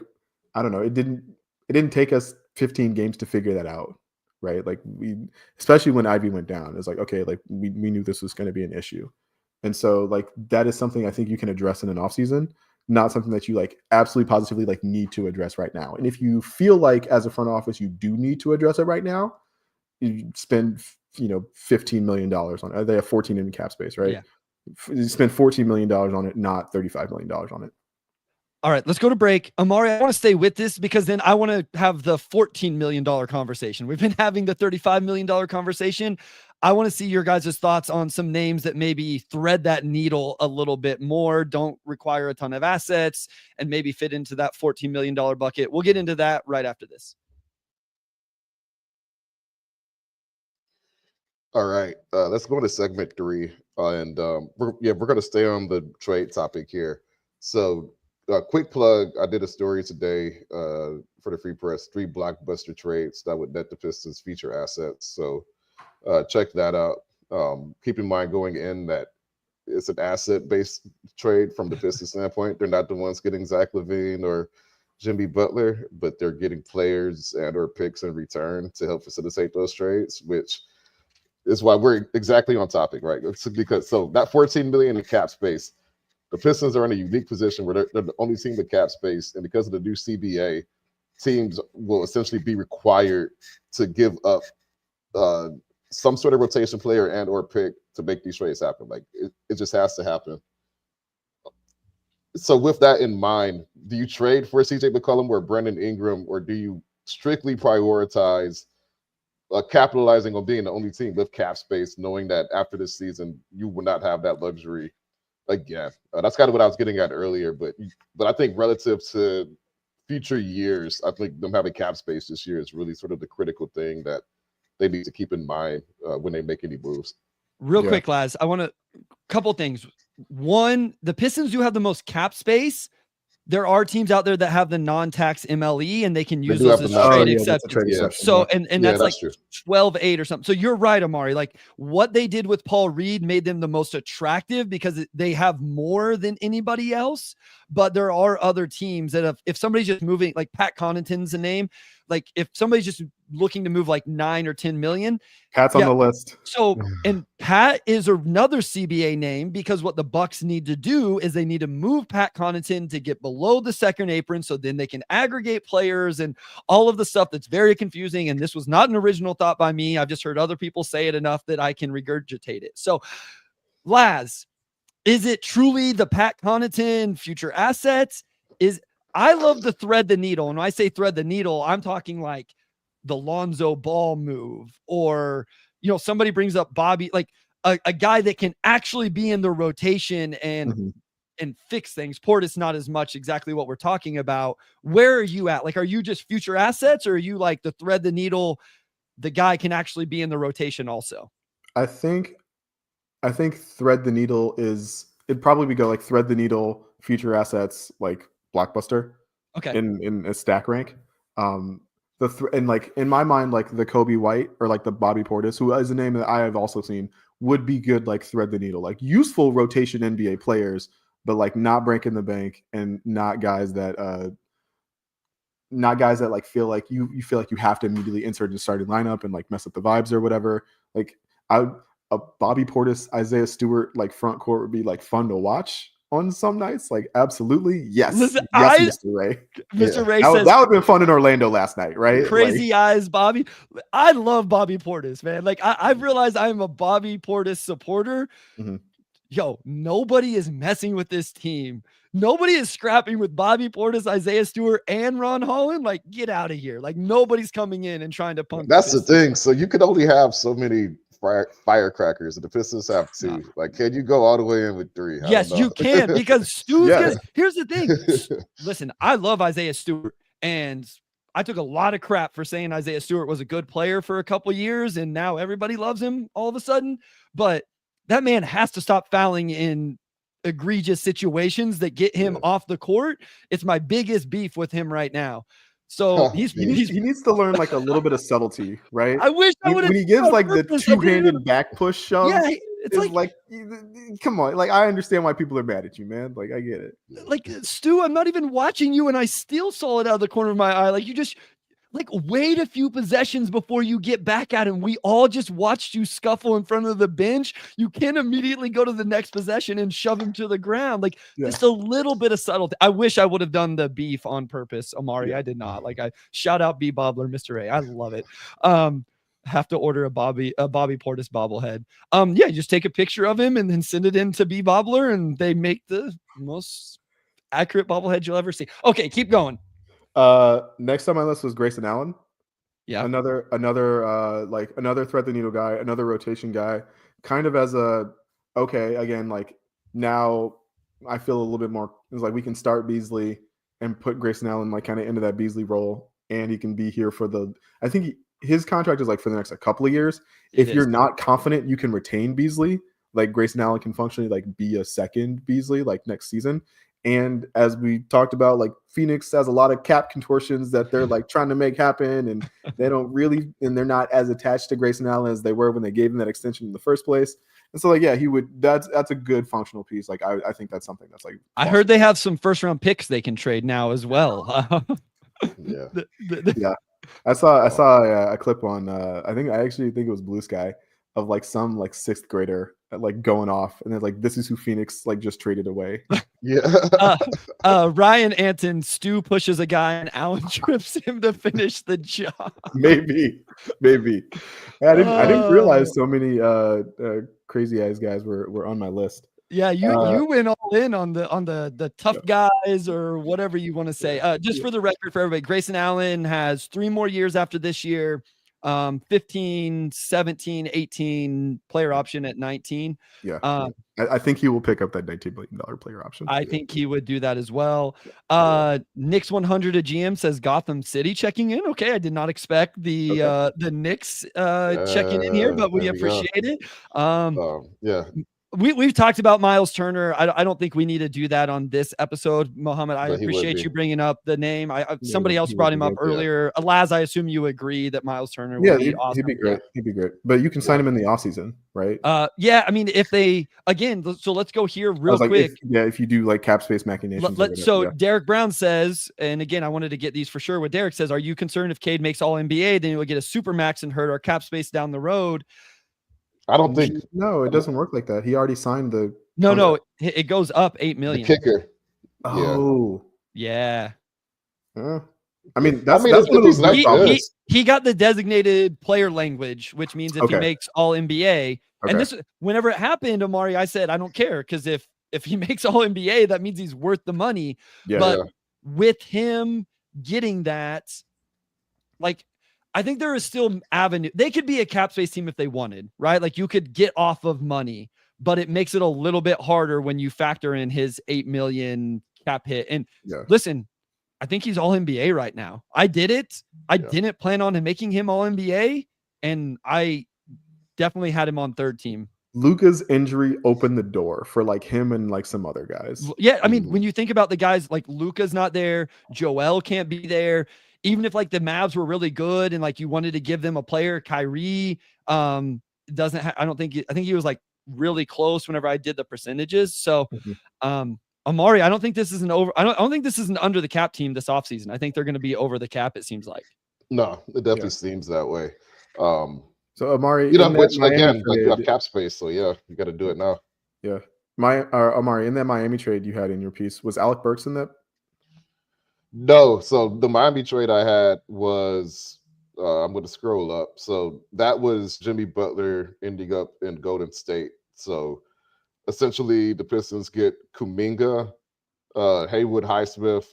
Speaker 3: I don't know, it didn't take us 15 games to figure that out. Right. Like especially when Ivy went down, it's like, okay, like we knew this was going to be an issue. And so like that is something I think you can address in an offseason, not something that you like absolutely positively like need to address right now. And if you feel like as a front office you do need to address it right now, you spend $15 million on it. They have 14 in cap space, right?
Speaker 1: Yeah.
Speaker 3: You spend $14 million on it, not $35 million on it.
Speaker 1: All right, let's go to break. Omari, I want to stay with this because then I want to have the $14 million conversation. We've been having the $35 million conversation. I want to see your guys' thoughts on some names that maybe thread that needle a little bit more, don't require a ton of assets, and maybe fit into that $14 million bucket. We'll get into that right after this.
Speaker 2: All right, let's go to segment 3, and we're going to stay on the trade topic here. So, quick plug: I did a story today for the Free Press, 3 blockbuster trades that would net the Pistons future assets. So, check that out. Keep in mind going in that it's an asset-based trade from the Pistons standpoint. They're not the ones getting Zach LaVine or Jimmy Butler, but they're getting players and or picks in return to help facilitate those trades, which is why we're exactly on topic, right? It's because that $14 million in cap space, the Pistons are in a unique position where they're the only team with cap space, and because of the new CBA, teams will essentially be required to give up some sort of rotation player and or pick to make these trades happen. Like it just has to happen. So with that in mind, do you trade for CJ McCollum or Brandon Ingram, or do you strictly prioritize capitalizing on being the only team with cap space, knowing that after this season you will not have that luxury again? That's kind of what I was getting at earlier, but I think relative to future years, I think them having cap space this year is really sort of the critical thing that they need to keep in mind when they make any moves.
Speaker 1: Real quick, lads, I want to couple things. One, the Pistons do have the most cap space. There are teams out there that have the non-tax MLE and they can use those as trade exceptions. So, and that's like 12-8 or something. So you're right, Omari. Like what they did with Paul Reed made them the most attractive because they have more than anybody else. But there are other teams that if somebody's just moving, like Pat Connaughton's a name, like if somebody's just looking to move like 9 or 10 million,
Speaker 3: Pat's on the list.
Speaker 1: So, and Pat is another CBA name because what the Bucks need to do is they need to move Pat Connaughton to get below the second apron. So then they can aggregate players and all of the stuff that's very confusing. And this was not an original thought by me. I've just heard other people say it enough that I can regurgitate it. So Laz, is it truly the Pat Connaughton future assets? I love the thread the needle. And when I say thread the needle, I'm talking like the Lonzo Ball move, or, somebody brings up Bobby, like a guy that can actually be in the rotation and fix things. Portis, not as much exactly what we're talking about. Where are you at? Like, are you just future assets, or are you like the thread the needle? The guy can actually be in the rotation also.
Speaker 3: I think thread the needle it'd probably go like thread the needle, future assets, like blockbuster.
Speaker 1: Okay.
Speaker 3: In a stack rank. And like in my mind, like the Kobe White or like the Bobby Portis, who is a name that I have also seen, would be good, like thread the needle, like useful rotation NBA players, but like not breaking the bank and not guys that like feel like you feel like you have to immediately insert in the starting lineup and like mess up the vibes or whatever. Like a Bobby Portis, Isaiah Stewart like front court would be like fun to watch on some nights. Like absolutely, yes,
Speaker 1: Listen,
Speaker 3: Mr. Ray.
Speaker 1: Mr. Ray
Speaker 3: That
Speaker 1: says
Speaker 3: would have been fun in Orlando last night, right?
Speaker 1: crazy eyes, Bobby. I love Bobby Portis, man. Like I've realized I'm a Bobby Portis supporter.
Speaker 3: Mm-hmm.
Speaker 1: Yo, nobody is messing with this team. Nobody is scrapping with Bobby Portis, Isaiah Stewart, and Ron Holland. Like, get out of here. Like, nobody's coming in and trying to punk.
Speaker 2: That's the thing. So you can only have so many firecrackers, and the Pistons have 2.
Speaker 1: Nah.
Speaker 2: Like, can you go all the way in with 3?
Speaker 1: Yes, you can, because Stu's
Speaker 3: Yes.
Speaker 1: here's the thing. Listen, I love Isaiah Stewart, and I took a lot of crap for saying Isaiah Stewart was a good player for a couple years, and now everybody loves him all of a sudden. But that man has to stop fouling in egregious situations that get him off the court. It's my biggest beef with him right now. So he
Speaker 3: needs to learn like a little bit of subtlety, right?
Speaker 1: I wish I would have.
Speaker 3: When he gives like the two-handed back push shove,
Speaker 1: yeah, it's
Speaker 3: like, come on, like I understand why people are mad at you, man. Like I get it.
Speaker 1: Like Stu, I'm not even watching you, and I still saw it out of the corner of my eye. Like you just like wait a few possessions before you get back at him. We all just watched you scuffle in front of the bench. You can't immediately go to the next possession and shove him to the ground. Like just a little bit of subtlety. I wish I would have done the beef on purpose, Omari. I did not. Like I shout out B Bobbler, Mr. A. I love it. Have to order a Bobby Portis bobblehead. Yeah, you just take a picture of him and then send it in to B Bobbler, and they make the most accurate bobblehead you'll ever see. Okay, keep going.
Speaker 3: Next on my list was Grayson Allen.
Speaker 1: Yeah,
Speaker 3: another thread the needle guy, another rotation guy, kind of as a again, like now I feel a little bit more. It's like we can start Beasley and put Grayson Allen like kind of into that Beasley role, and he can be here for I think his contract is like for the next couple of years. If you're not confident you can retain Beasley, like Grayson Allen can functionally like be a second Beasley like next season. And as we talked about, like Phoenix has a lot of cap contortions that they're like trying to make happen, and they don't really, and they're not as attached to Grayson Allen as they were when they gave him that extension in the first place. And so, like, yeah, he would. That's a good functional piece. Like, I think that's something that's like.
Speaker 1: I heard they have some first round picks they can trade now as well.
Speaker 2: Yeah.
Speaker 3: Yeah. I saw a clip on. I actually think it was Blue Sky of like some like 6th grader like going off, and they're like, "This is who Phoenix like just traded away."
Speaker 2: Yeah.
Speaker 1: Ryan Anton, Stu pushes a guy and Allen trips him to finish the job.
Speaker 3: Maybe. I didn't realize so many crazy eyes guys were on my list.
Speaker 1: Yeah, you went all in on the tough guys or whatever you want to say. Just for the record for everybody, Grayson Allen has 3 more years after this year. 15, 17, 18 player option at 19.
Speaker 3: I think he will pick up that $19 million player option.
Speaker 1: I think he would do that as well. Knicks 100 a GM says Gotham City checking in. Okay, I did not expect the Knicks checking in here, but we appreciate it.
Speaker 2: Yeah.
Speaker 1: We've talked about Miles Turner. I don't think we need to do that on this episode, Mohammed. I appreciate you bringing up the name. Somebody else brought him up earlier. Laz, I assume you agree that Miles Turner would be awesome.
Speaker 3: He'd be great. He'd be great. But you can sign him in the offseason, right?
Speaker 1: Yeah, I mean, if they again, so let's go here real quick.
Speaker 3: If you do like cap space machinations.
Speaker 1: Derek Brown says, and again, I wanted to get these for sure. What Derek says, are you concerned if Cade makes All NBA, then he will get a super max and hurt our cap space down the road?
Speaker 2: I don't think.
Speaker 3: No, it doesn't work like that. He already signed the.
Speaker 1: No, it goes up $8 million.
Speaker 2: The kicker.
Speaker 3: Oh,
Speaker 1: yeah.
Speaker 3: I mean, that's one of those
Speaker 1: he got the designated player language, which means if he makes All NBA, and this whenever it happened, Omari, I said I don't care because if he makes All NBA, that means he's worth the money. With him getting that, like. I think there is still avenue. They could be a cap space team if they wanted, right? Like you could get off of money, but it makes it a little bit harder when you factor in his $8 million cap hit. And listen, I think he's All NBA right now. I did it. I didn't plan on making him All NBA, and I definitely had him on 3rd team.
Speaker 3: Luka's injury opened the door for like him and like some other guys.
Speaker 1: Yeah, I mean, when you think about the guys, like Luka's not there, Joel can't be there. Even if like the Mavs were really good and like you wanted to give them a player, Kyrie I think he was like really close whenever I did the percentages. So Omari, I don't think this is I don't think this is an under the cap team this offseason. I think they're going to be over the cap, it seems like.
Speaker 2: No, it definitely seems that way.
Speaker 3: So Omari,
Speaker 2: which
Speaker 3: Miami
Speaker 2: again,
Speaker 3: trade,
Speaker 2: like you have cap space, so yeah, you got to do it now.
Speaker 3: Yeah, Omari, in that Miami trade you had in your piece, was Alec Burks in that?
Speaker 2: No, so the Miami trade I had was I'm going to scroll up. So that was Jimmy Butler ending up in Golden State. So essentially, the Pistons get Kuminga, Haywood Highsmith,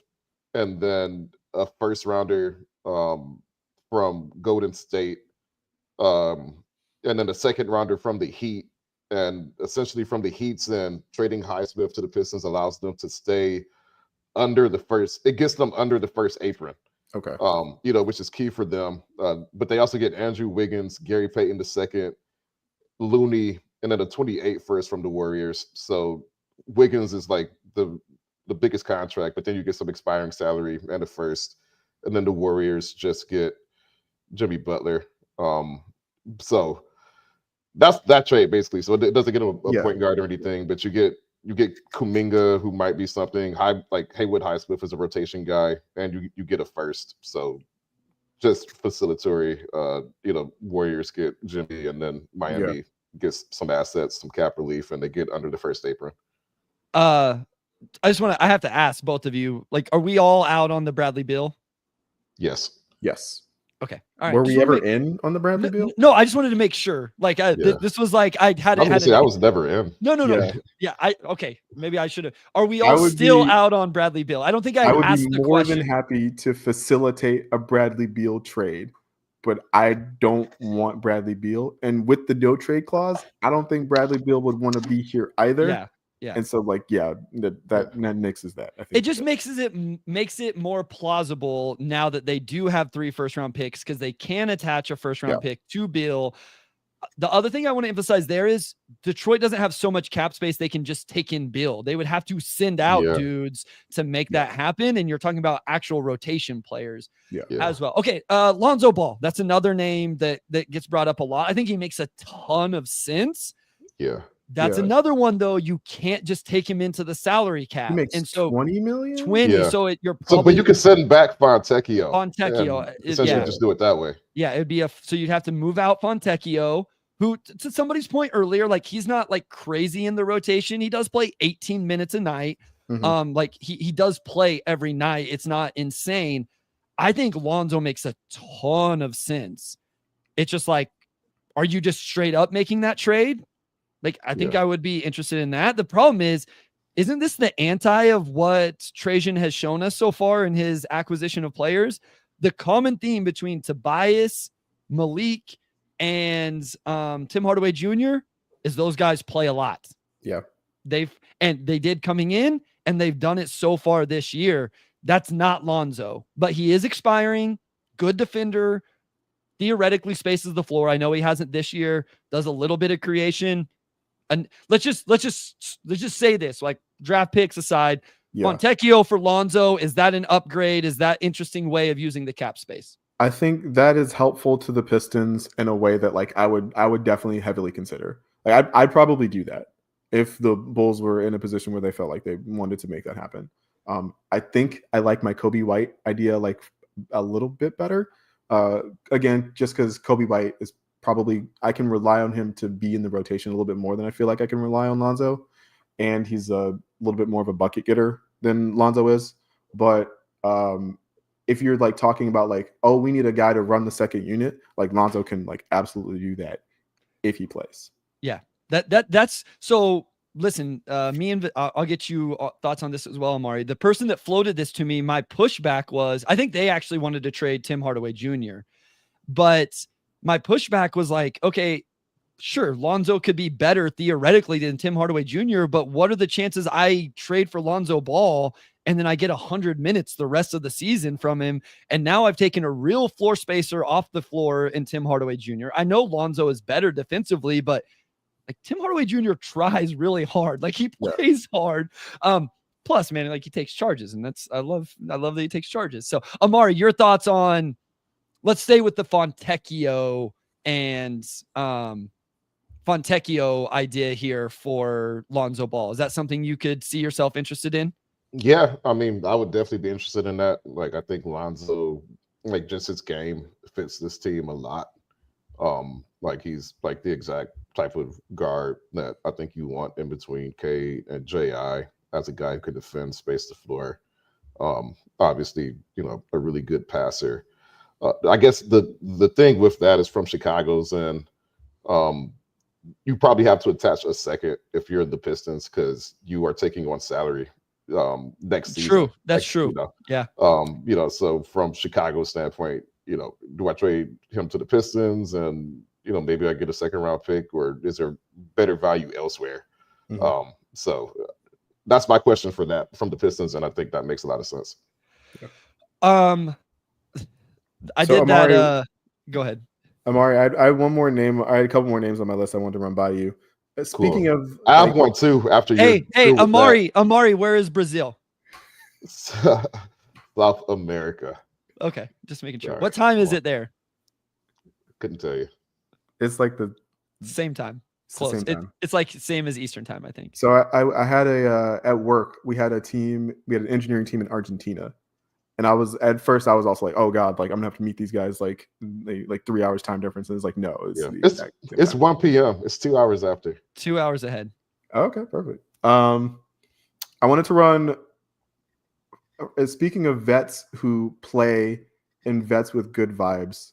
Speaker 2: and then a first rounder from Golden State, and then a second rounder from the Heat. And essentially, from the Heat's end, trading Highsmith to the Pistons allows them to stay under the first. It gets them under the first apron.
Speaker 3: Okay.
Speaker 2: Which is key for them. But they also get Andrew Wiggins, Gary Payton II, Looney, and then a 28 first from the Warriors. So Wiggins is like the biggest contract, but then you get some expiring salary and a first, and then the Warriors just get Jimmy Butler. So that's that trade basically. So it doesn't get him a point guard or anything, but you get Kuminga, who might be something. Like Haywood Highsmith is a rotation guy, and you get a first. So just facilitatory. Warriors get Jimmy, and then Miami gets some assets, some cap relief, and they get under the first apron.
Speaker 1: I have to ask both of you, like, are we all out on the Bradley Beal?
Speaker 2: Yes.
Speaker 1: Okay. All right.
Speaker 3: Were we ever in on the Bradley Beal?
Speaker 1: No, I just wanted to make sure. Like, this was like I was
Speaker 2: never in.
Speaker 1: No. Yeah. Okay. Maybe I should have. Are we all still out on Bradley Beal? I don't think I would be
Speaker 3: more than happy to facilitate a Bradley Beal trade, but I don't want Bradley Beal. And with the no trade clause, I don't think Bradley Beal would want to be here either.
Speaker 1: Yeah.
Speaker 3: And so that mixes that. I think
Speaker 1: it just makes it more plausible now that they do have 3 first-round picks, because they can attach a first-round pick to Beal. The other thing I want to emphasize there is Detroit doesn't have so much cap space they can just take in Beal. They would have to send out dudes to make that happen. And you're talking about actual rotation players as well. Okay. Lonzo Ball. That's another name that gets brought up a lot. I think he makes a ton of sense.
Speaker 2: Yeah.
Speaker 1: That's another one, though. You can't just take him into the salary cap.
Speaker 3: He makes $20 million.
Speaker 1: 20.
Speaker 2: Yeah.
Speaker 1: So you're probably,
Speaker 2: but you can send back Fontecchio.
Speaker 1: Essentially
Speaker 2: just do it that way.
Speaker 1: Yeah, it'd be so you'd have to move out Fontecchio, who, to somebody's point earlier, like, he's not like crazy in the rotation. He does play 18 minutes a night.
Speaker 3: Mm-hmm.
Speaker 1: Like he does play every night. It's not insane. I think Lonzo makes a ton of sense. It's just like, are you just straight up making that trade? Like, I think I would be interested in that. The problem is, isn't this the anti of what Trajan has shown us so far in his acquisition of players? The common theme between Tobias, Malik, and Tim Hardaway Jr. is those guys play a lot.
Speaker 3: Yeah.
Speaker 1: They did coming in, and they've done it so far this year. That's not Lonzo, but he is expiring. Good defender, theoretically spaces the floor. I know he hasn't this year, does a little bit of creation. And let's just say this, like, draft picks aside, Fontecchio for Lonzo, is that an upgrade? Is that interesting way of using the cap space?
Speaker 3: I think that is helpful to the Pistons in a way that, like, I would definitely heavily consider. Like, I'd probably do that if the Bulls were in a position where they felt like they wanted to make that happen. I think I like my Kobe White idea like a little bit better. Again, just because Kobe White is probably, I can rely on him to be in the rotation a little bit more than I feel like I can rely on Lonzo. And he's a little bit more of a bucket getter than Lonzo is. But if you're like talking about like, oh, we need a guy to run the second unit, like Lonzo can like absolutely do that if he plays.
Speaker 1: Yeah, that's so. Listen, me and I'll get you thoughts on this as well, Omari. The person that floated this to me, my pushback was, I think they actually wanted to trade Tim Hardaway Jr., but my pushback was like, okay, sure, Lonzo could be better theoretically than Tim Hardaway Jr., but what are the chances I trade for Lonzo Ball and then I get 100 minutes the rest of the season from him? And now I've taken a real floor spacer off the floor in Tim Hardaway Jr. I know Lonzo is better defensively, but like, Tim Hardaway Jr. tries really hard. Like, he plays hard. Plus, man, like, he takes charges, and I love that he takes charges. So, Omari, your thoughts on, let's stay with the Fontecchio and Fontecchio idea here for Lonzo Ball. Is that something you could see yourself interested in?
Speaker 2: Yeah, I mean, I would definitely be interested in that. Like, I think Lonzo, like, just his game fits this team a lot. Like, he's like the exact type of guard that I think you want in between Cade and Ji, as a guy who can defend, space the floor. Obviously, a really good passer. I guess the thing with that is from Chicago's end. You probably have to attach a second if you're the Pistons, because you are taking on salary next season.
Speaker 1: True. That's true. Yeah.
Speaker 2: So from Chicago's standpoint, do I trade him to the Pistons and maybe I get a second round pick, or is there better value elsewhere?
Speaker 3: Mhm.
Speaker 2: So that's my question for that from the Pistons, and I think that makes a lot of sense.
Speaker 1: Go ahead.
Speaker 3: Omari, I had one more name. I had a couple more names on my list I wanted to run by you. Speaking
Speaker 2: Cool.
Speaker 3: of,
Speaker 2: I have one too. After you,
Speaker 1: hey, Omari, where is Brazil?
Speaker 2: South America.
Speaker 1: Okay, just making sure.
Speaker 2: All right,
Speaker 1: what time is it there?
Speaker 2: Couldn't tell you.
Speaker 3: It's like the
Speaker 1: same time.
Speaker 3: Close.
Speaker 1: Same time. It's like same as Eastern time, I think.
Speaker 3: So I had at work, we had an engineering team in Argentina. And at first I was also like, oh God, like I'm gonna have to meet these guys like 3 hours time difference. And it's like, no,
Speaker 2: it's 1 p.m. It's 2 hours after.
Speaker 1: 2 hours ahead.
Speaker 3: Okay, perfect. I wanted to run. Speaking of vets who play and vets with good vibes,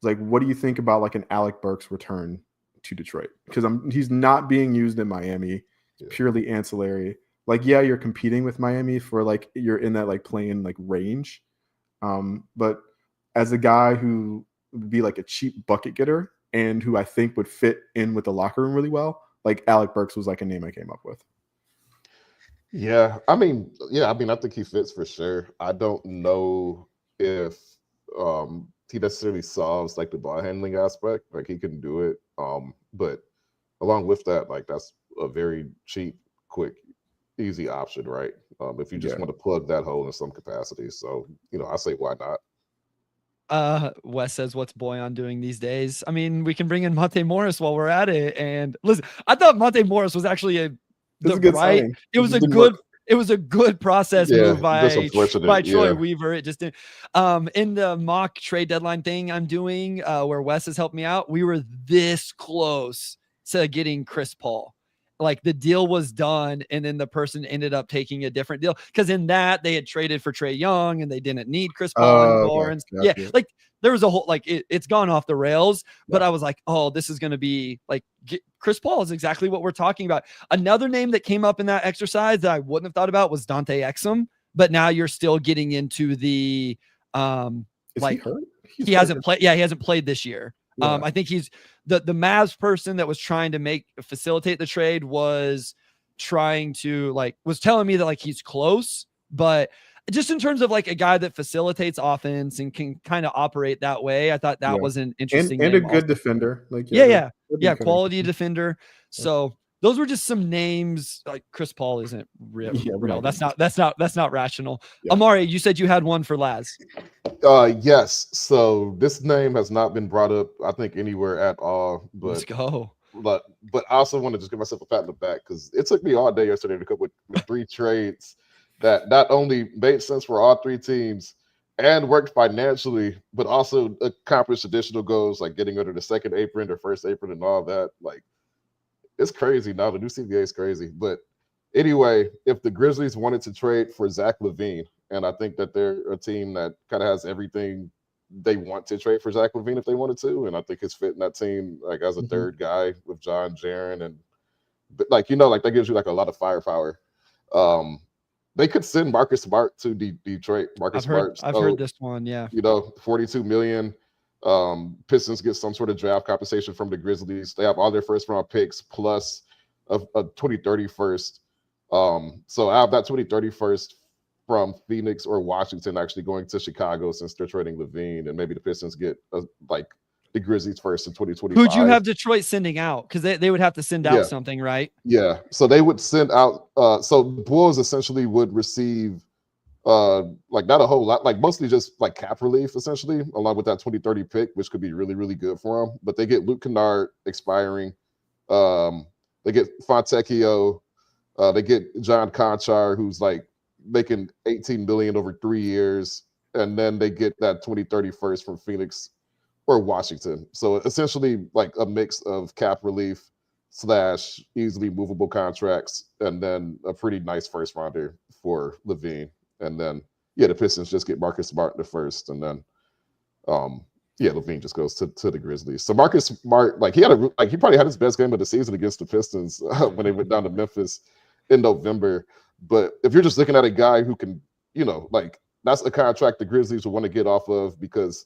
Speaker 3: like what do you think about like an Alec Burks return to Detroit? Because he's not being used in Miami, purely ancillary. Like, yeah, you're competing with Miami for like you're in that like playing like range. But as a guy who would be like a cheap bucket getter and who I think would fit in with the locker room really well, like Alec Burks was like a name I came up with.
Speaker 2: Yeah, I mean, I think he fits for sure. I don't know if he necessarily solves like the ball handling aspect. Like he can do it. But along with that, like that's a very cheap, quick, easy option, right? If you just want to plug that hole in some capacity. So, I say why not?
Speaker 1: Wes says, what's Boyan doing these days? I mean, we can bring in Monte Morris while we're at it. And listen, I thought Monte Morris was actually it was a good process move by Troy Weaver. It just didn't. In the mock trade deadline thing I'm doing, where Wes has helped me out, we were this close to getting Chris Paul. Like the deal was done, and then the person ended up taking a different deal because in that they had traded for Trae Young and they didn't need Chris Paul anymore.
Speaker 3: Okay.
Speaker 1: And like there was a whole it's gone off the rails. But I was like, oh, this is going to be like Chris Paul is exactly what we're talking about. Another name that came up in that exercise that I wouldn't have thought about was Dante Exum. But now you're still getting into the
Speaker 3: he hurt?
Speaker 1: He hasn't played. Yeah, he hasn't played this year. Yeah. I think he's the Mavs person that was trying to facilitate the trade was trying to was telling me that he's close, but just in terms of a guy that facilitates offense and can kind of operate that way, I thought that was an interesting
Speaker 3: and a good defender.
Speaker 1: Quality defender. So those were just some names. Like Chris Paul isn't real. That's not rational. Yeah. Omari, you said you had one for Laz.
Speaker 2: Yes. So this name has not been brought up, I think, anywhere at all. But
Speaker 1: let's go.
Speaker 2: But I also want to just give myself a pat on the back because it took me all day yesterday to come with 3 trades that not only made sense for all 3 teams and worked financially, but also accomplished additional goals like getting under the second apron or first apron and all that. It's crazy now. The new CBA is crazy. But anyway, if the Grizzlies wanted to trade for Zach LaVine, and I think that they're a team that kind of has everything they want to trade for Zach LaVine if they wanted to, and I think it's fitting that team as a third guy with John Jaren, and that gives you a lot of firepower. They could send Marcus Smart to Detroit. I've
Speaker 1: heard this one. Yeah,
Speaker 2: $42 million. Pistons get some sort of draft compensation from the Grizzlies. They have all their first round picks plus a 2030 first. So I have that 2030 first from Phoenix or Washington actually going to Chicago since they're trading LaVine, and maybe the Pistons get the Grizzlies first in 2025.
Speaker 1: Who'd you have Detroit sending out? Because they would have to send out something, right?
Speaker 2: Yeah. So they would send out. So the Bulls essentially would receive not a whole lot, mostly just cap relief essentially, along with that 2030 pick, which could be really, really good for them. But they get Luke Kennard expiring. They get Fontecchio. They get John Conchar, who's like making $18 million over 3 years, and then they get that 2030 first from Phoenix or Washington. So essentially, like a mix of cap relief / easily movable contracts, and then a pretty nice first rounder for LaVine. And then the Pistons just get Marcus Smart in the first, and then LaVine just goes to the Grizzlies. So Marcus Smart, he probably had his best game of the season against the Pistons when they went down to Memphis in November. But if you're just looking at a guy who can, that's a contract the Grizzlies would want to get off of, because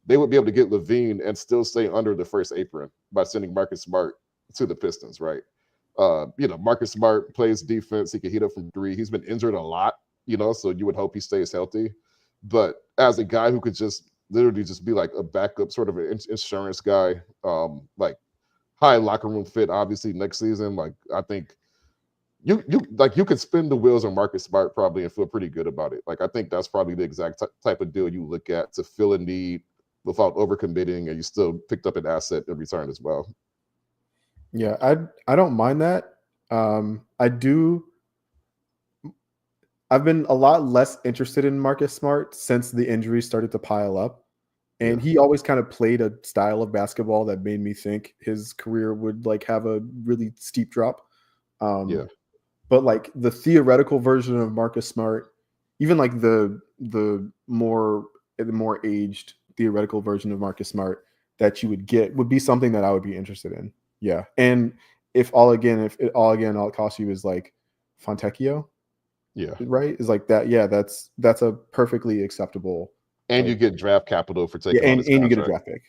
Speaker 2: they would be able to get LaVine and still stay under the first apron by sending Marcus Smart to the Pistons, right? Marcus Smart plays defense. He can heat up from 3. He's been injured a lot, so you would hope he stays healthy. But as a guy who could just literally just be like a backup, sort of an insurance guy, high locker room fit, obviously next season, I think you could spin the wheels on Marcus Smart probably and feel pretty good about it. I think that's probably the exact type of deal you look at to fill a need without overcommitting, and you still picked up an asset in return as well.
Speaker 3: Yeah, I don't mind that. I've been a lot less interested in Marcus Smart since the injuries started to pile up. And he always kind of played a style of basketball that made me think his career would have a really steep drop. But the theoretical version of Marcus Smart, even the more aged theoretical version of Marcus Smart that you would get, would be something that I would be interested in. Yeah. And if all it costs you is Fontecchio, right, is that. Yeah, that's a perfectly acceptable.
Speaker 2: And you get draft capital for taking
Speaker 3: and you get a draft pick.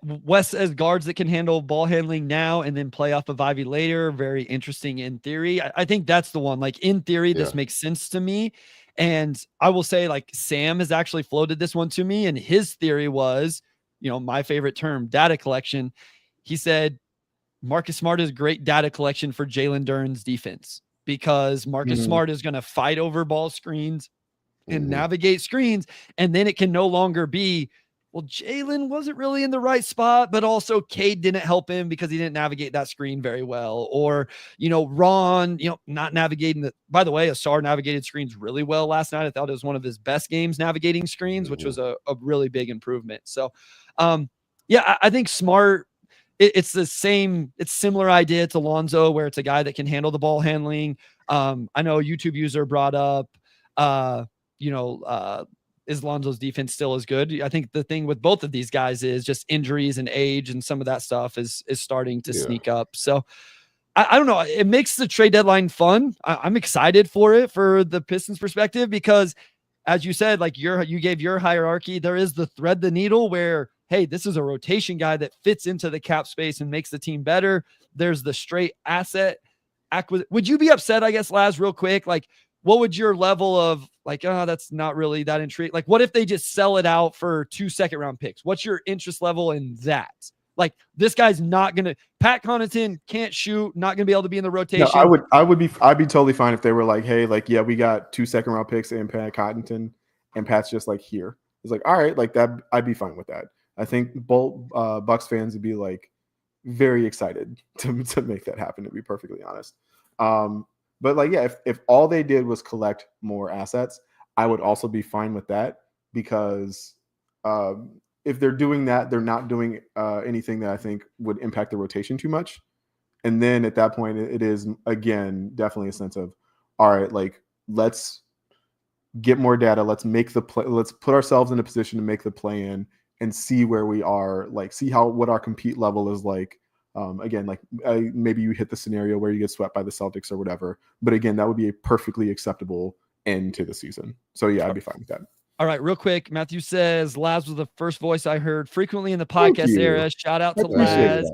Speaker 1: Wes says guards that can handle ball handling now and then play off of Ivy later. Very interesting in theory. I think that's the one. In theory, this makes sense to me. And I will say, Sam has actually floated this one to me, and his theory was, my favorite term, data collection. He said Marcus Smart is great data collection for Jalen Duren's defense, because Marcus Smart is going to fight over ball screens and navigate screens. And then it can no longer be, well, Jalen wasn't really in the right spot, but also Cade didn't help him because he didn't navigate that screen very well. Or, Ron, not navigating by the way, Asar navigated screens really well last night. I thought it was one of his best games navigating screens, which was a really big improvement. So, I think Smart, it's similar idea to Lonzo, where it's a guy that can handle the ball handling. I know a YouTube user brought up, is Lonzo's defense still as good? I think the thing with both of these guys is just injuries and age, and some of that stuff is starting to sneak up. So I don't know. It makes the trade deadline fun. I'm excited for it, for the Pistons perspective, because as you said, you gave your hierarchy. There is the thread the needle where, hey, this is a rotation guy that fits into the cap space and makes the team better. There's the straight asset acquisition. Would you be upset, I guess, Laz, real quick? What would your level of that's not really that intriguing? What if they just sell it out for 2 second-round picks? What's your interest level in that? This guy's not going to, Pat Connaughton can't shoot, not going to be able to be in the rotation.
Speaker 3: No, I'd be totally fine if they were hey, we got 2 second-round picks and Pat Connaughton, and Pat's just here. It's all right, that, I'd be fine with that. I think both Bucks fans would be very excited to make that happen, to be perfectly honest. But if all they did was collect more assets, I would also be fine with that, because if they're doing that, they're not doing anything that I think would impact the rotation too much. And then at that point, it is, again, definitely a sense of, all right, let's get more data. Let's make the play. Let's put ourselves in a position to make the play in and see where we are, see what our compete level is like. Again, maybe you hit the scenario where you get swept by the Celtics or whatever. But again, that would be a perfectly acceptable end to the season. So yeah, I'd be fine with that.
Speaker 1: All right, real quick. Matthew says Laz was the first voice I heard frequently in the podcast era. Shout out to Laz.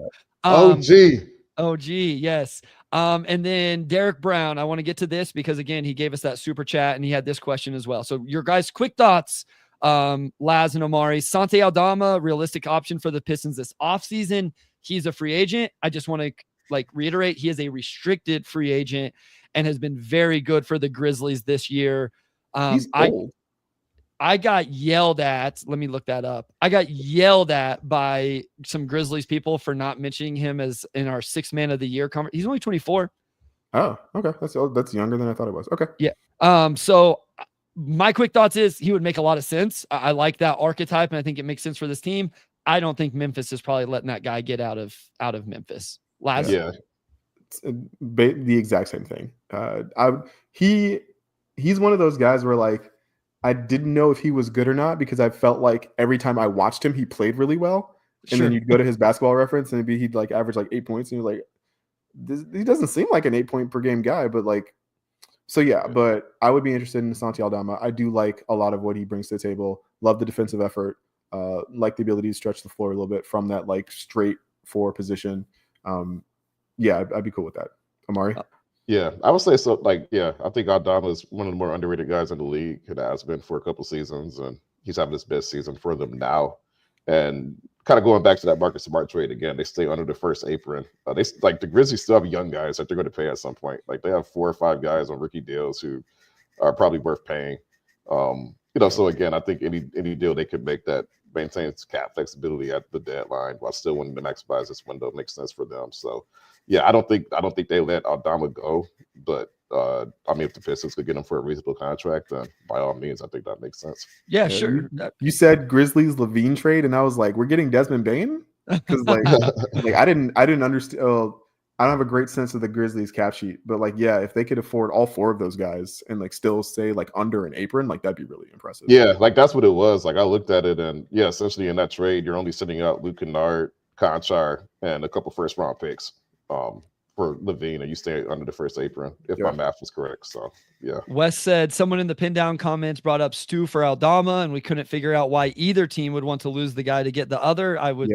Speaker 1: OG, yes. And then Derek Brown. I want to get to this because, again, he gave us that super chat and he had this question as well. So your guys' quick thoughts, Laz and Omari. Santi Aldama, realistic option for the Pistons this offseason. He's a free agent. I just want to reiterate, he is a restricted free agent and has been very good for the Grizzlies this year.
Speaker 3: He's old.
Speaker 1: I got yelled at. Let me look that up. I got yelled at by some Grizzlies people for not mentioning him as in our 6th man of the year. He's only 24.
Speaker 3: Oh, okay. That's younger than I thought it was. Okay.
Speaker 1: Yeah. So my quick thoughts is he would make a lot of sense. I like that archetype, and I think it makes sense for this team. I don't think Memphis is probably letting that guy get out of Memphis.
Speaker 2: Yeah.
Speaker 3: The exact same thing. He's one of those guys where like I didn't know if he was good or not because I felt like every time I watched him, he played really well. And then you'd go to his basketball reference and he'd like average like 8 points. And you're like, he doesn't seem like an 8-point per game guy, but like, so yeah, but I would be interested in Santi Aldama. I do like a lot of what he brings to the table. Love the defensive effort. Like the ability to stretch the floor a little bit from that like straight 4 position. Yeah, I'd be cool with that. Omari?
Speaker 2: Yeah, I would say so. Like, yeah, I think Aldama is one of the more underrated guys in the league. It has been for a couple seasons, and he's having his best season for them now. And kind of going back to that Marcus Smart trade again, they stay under the first apron. They like the Grizzlies still have young guys that they're going to pay at some point. Like they have 4 or 5 guys on rookie deals who are probably worth paying. So again, I think any deal they could make that maintains cap flexibility at the deadline while still wanting to maximize this window makes sense for them. So yeah, I don't think they let Aldama go, but I mean, if the Pistons could get him for a reasonable contract, then by all means, I think that makes sense.
Speaker 1: Yeah, sure.
Speaker 3: You said Grizzlies Levine trade, and I was like, we're getting Desmond Bane because like I didn't understand. I don't have a great sense of the Grizzlies cap sheet, but like, yeah, if they could afford all 4 of those guys and like still stay like under an apron, like that'd be really impressive.
Speaker 2: Yeah, like that's what it was. Like I looked at it, and yeah, essentially in that trade, you're only sending out Luke Kennard, Conchar, and a couple first-round picks for Levine, and you stay under the first apron if my math was correct. So yeah.
Speaker 1: Wes said someone in the pin down comments brought up Stu for Aldama, and we couldn't figure out why either team would want to lose the guy to get the other. I would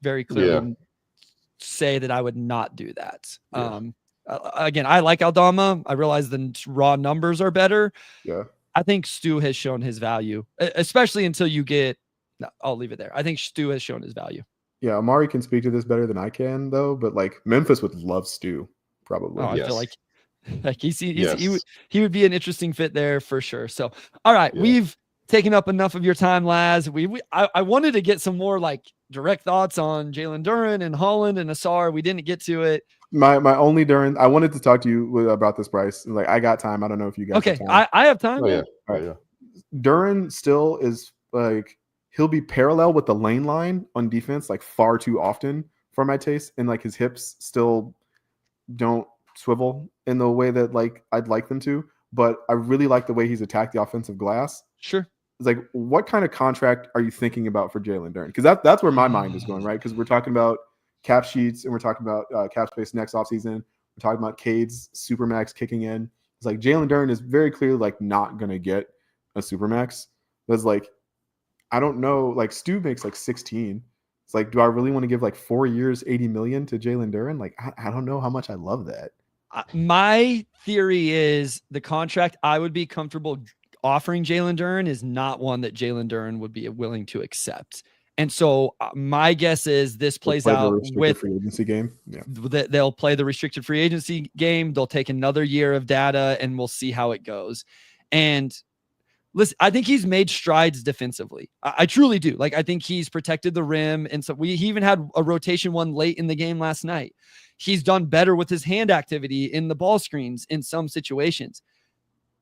Speaker 1: very clearly say that I would not do that. Again, I like Aldama. I realize the raw numbers are better.
Speaker 3: Yeah.
Speaker 1: I think Stu has shown his value, especially until you get. No, I'll leave it there. I think Stu has shown his value.
Speaker 3: Yeah, Omari can speak to this better than I can, though. But like Memphis would love Stu, probably.
Speaker 1: I feel like he would be an interesting fit there for sure. So, all right, we've taken up enough of your time, Laz. I wanted to get some more like direct thoughts on Jalen Duren and Holland and Asar. We didn't get to it.
Speaker 3: My only Duren. I wanted to talk to you about this, Bryce. Like I got time. I don't know if you guys.
Speaker 1: Okay, I have time.
Speaker 2: Oh, yeah.
Speaker 3: All right. Duren still is like. He'll be parallel with the lane line on defense like far too often for my taste, and like his hips still don't swivel in the way that like I'd like them to. But I really like the way he's attacked the offensive glass.
Speaker 1: Sure.
Speaker 3: It's like, what kind of contract are you thinking about for Jalen Duren? Because that's where my mind is going, right? Because we're talking about cap sheets and we're talking about cap space next offseason. We're talking about Cade's supermax kicking in. It's like Jalen Duren is very clearly like not going to get a supermax. That's like, I don't know. Like Stu makes like 16. It's like, do I really want to give like 4 years, 80 million to Jalen Duren? Like, I don't know how much I love that.
Speaker 1: My theory is the contract I would be comfortable offering Jalen Duren is not one that Jalen Duren would be willing to accept. And so my guess is this plays out with
Speaker 3: free agency game. Yeah.
Speaker 1: They'll play the restricted free agency game. They'll take another year of data and we'll see how it goes. And listen, I think he's made strides defensively. I truly do. Like, I think he's protected the rim. And so he even had a rotation one late in the game last night. He's done better with his hand activity in the ball screens in some situations.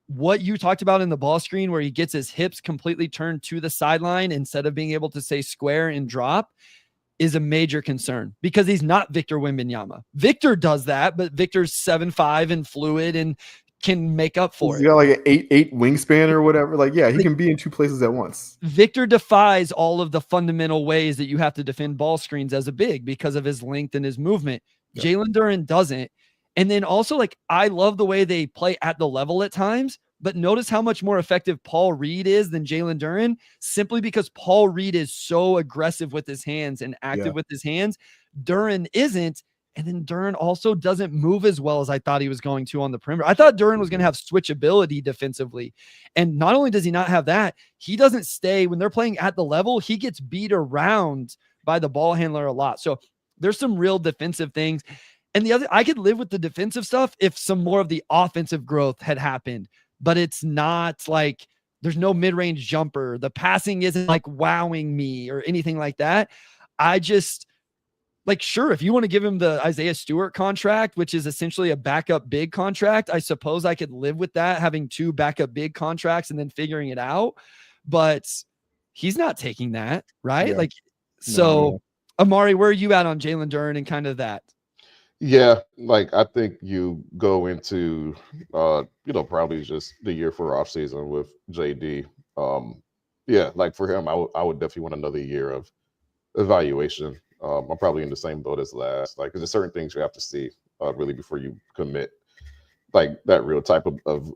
Speaker 1: What you talked about in the ball screen where he gets his hips completely turned to the sideline instead of being able to say square and drop is a major concern because he's not Victor Wembanyama. Victor does that, but Victor's 7'5" and fluid and can make up for it.
Speaker 3: He's got like an 8'8" wingspan or whatever. Like, yeah, he can be in 2 places at once.
Speaker 1: Victor defies all of the fundamental ways that you have to defend ball screens as a big because of his length and his movement. Yeah. Jalen Duren doesn't. And then also, like, I love the way they play at the level at times, but notice how much more effective Paul Reed is than Jalen Duren, simply because Paul Reed is so aggressive with his hands and active with his hands. Duren isn't. And then Duren also doesn't move as well as I thought he was going to on the perimeter. I thought Duren was going to have switchability defensively. And not only does he not have that, he doesn't stay when they're playing at the level. He gets beat around by the ball handler a lot. So there's some real defensive things. And the other, I could live with the defensive stuff if some more of the offensive growth had happened, but it's not like There's no mid-range jumper. The passing isn't like wowing me or anything like that. I just like, sure, if you want to give him the Isaiah Stewart contract, which is essentially a backup big contract, I suppose I could live with that, having 2 backup big contracts and then figuring it out. But he's not taking that, right?
Speaker 3: Yeah.
Speaker 1: Like, so Omari, where are you at on Jalen Duren and kind of that?
Speaker 2: Yeah, like I think you go into probably just the year for off season with JD. Yeah, like for him, I would definitely want another year of evaluation. I'm probably in the same boat as last. Like, there's certain things you have to see really before you commit like that real type of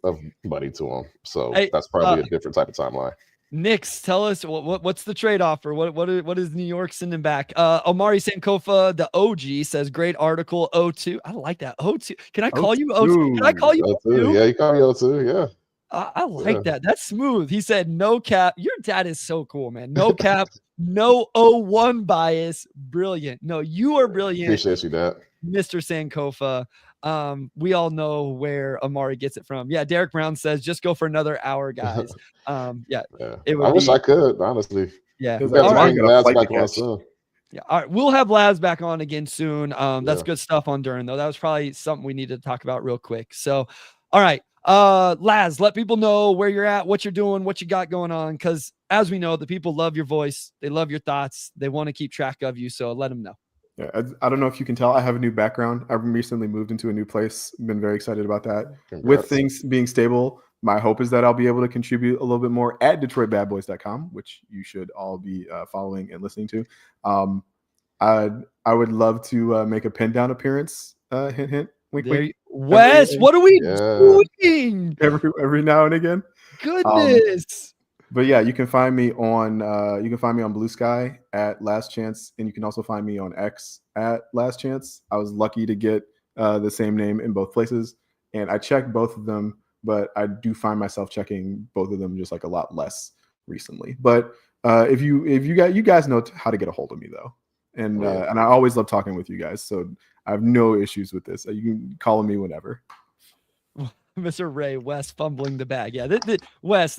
Speaker 2: money to him. So that's probably a different type of timeline.
Speaker 1: Knicks, tell us what's the trade offer? What is New York sending back? Omari Sankofa, the OG, says great article. O2. I like that. O2. Can I call you O2? Can I call you
Speaker 2: O2? Yeah, you call me O2. Yeah.
Speaker 1: I like that. That's smooth. He said, no cap. Your dad is so cool, man. No cap, no 01 bias. Brilliant. No, you are brilliant.
Speaker 2: Appreciate you, Dad.
Speaker 1: Mr. Sankofa. We all know where Omari gets it from. Yeah, Derek Brown says, just go for another hour, guys.
Speaker 2: Yeah. I wish I could, honestly.
Speaker 1: Yeah.
Speaker 2: All right.
Speaker 1: Yeah. All right. We'll have Laz back on again soon. That's good stuff on Duren, though. That was probably something we needed to talk about real quick. So, all right. Laz, let people know where you're at, what you're doing, what you got going on. Because as we know, the people love your voice. They love your thoughts. They want to keep track of you. So let them know.
Speaker 3: Yeah, I don't know if you can tell. I have a new background. I've recently moved into a new place. Been very excited about that.
Speaker 2: Congrats.
Speaker 3: With things being stable, my hope is that I'll be able to contribute a little bit more at DetroitBadBoys.com, which you should all be following and listening to. I would love to make a pin down appearance. Hint, hint. Wink, wink.
Speaker 1: Wes, what are we doing?
Speaker 3: Every now and again.
Speaker 1: Goodness.
Speaker 3: But yeah, you can find me on Blue Sky at Last Chance, and you can also find me on X at Last Chance. I was lucky to get the same name in both places, and I checked both of them, but I do find myself checking both of them just like a lot less recently. But if you guys know how to get a hold of me though, and I always love talking with you guys, so I have no issues with this. You can call me whenever.
Speaker 1: Mr. Ray West fumbling the bag. Yeah, Wes,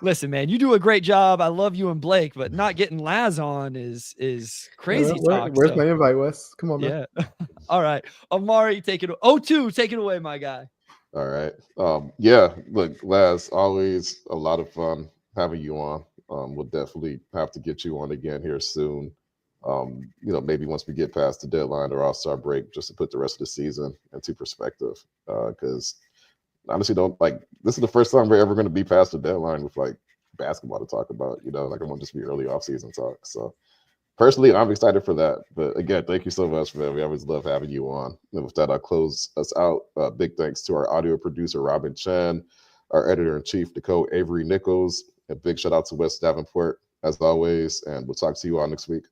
Speaker 1: listen, man, you do a great job. I love you and Blake, but not getting Laz on is crazy talk.
Speaker 3: Where's my invite, Wes? Come on, man.
Speaker 1: Yeah. All right. Omari, take it. O2, take it away, my guy.
Speaker 2: All right. Yeah, look, Laz, always a lot of fun having you on. We'll definitely have to get you on again here soon. Maybe once we get past the deadline or All-Star break, just to put the rest of the season into perspective. Because honestly, this is the first time we're ever going to be past the deadline with like basketball to talk about. It won't just be early off-season talk. So personally, I'm excited for that. But again, thank you so much, man. We always love having you on. And with that, I'll close us out. Big thanks to our audio producer, Robin Chen, our editor-in-chief, Nicole Avery Nichols, and big shout out to Wes Davenport, as always. And we'll talk to you all next week.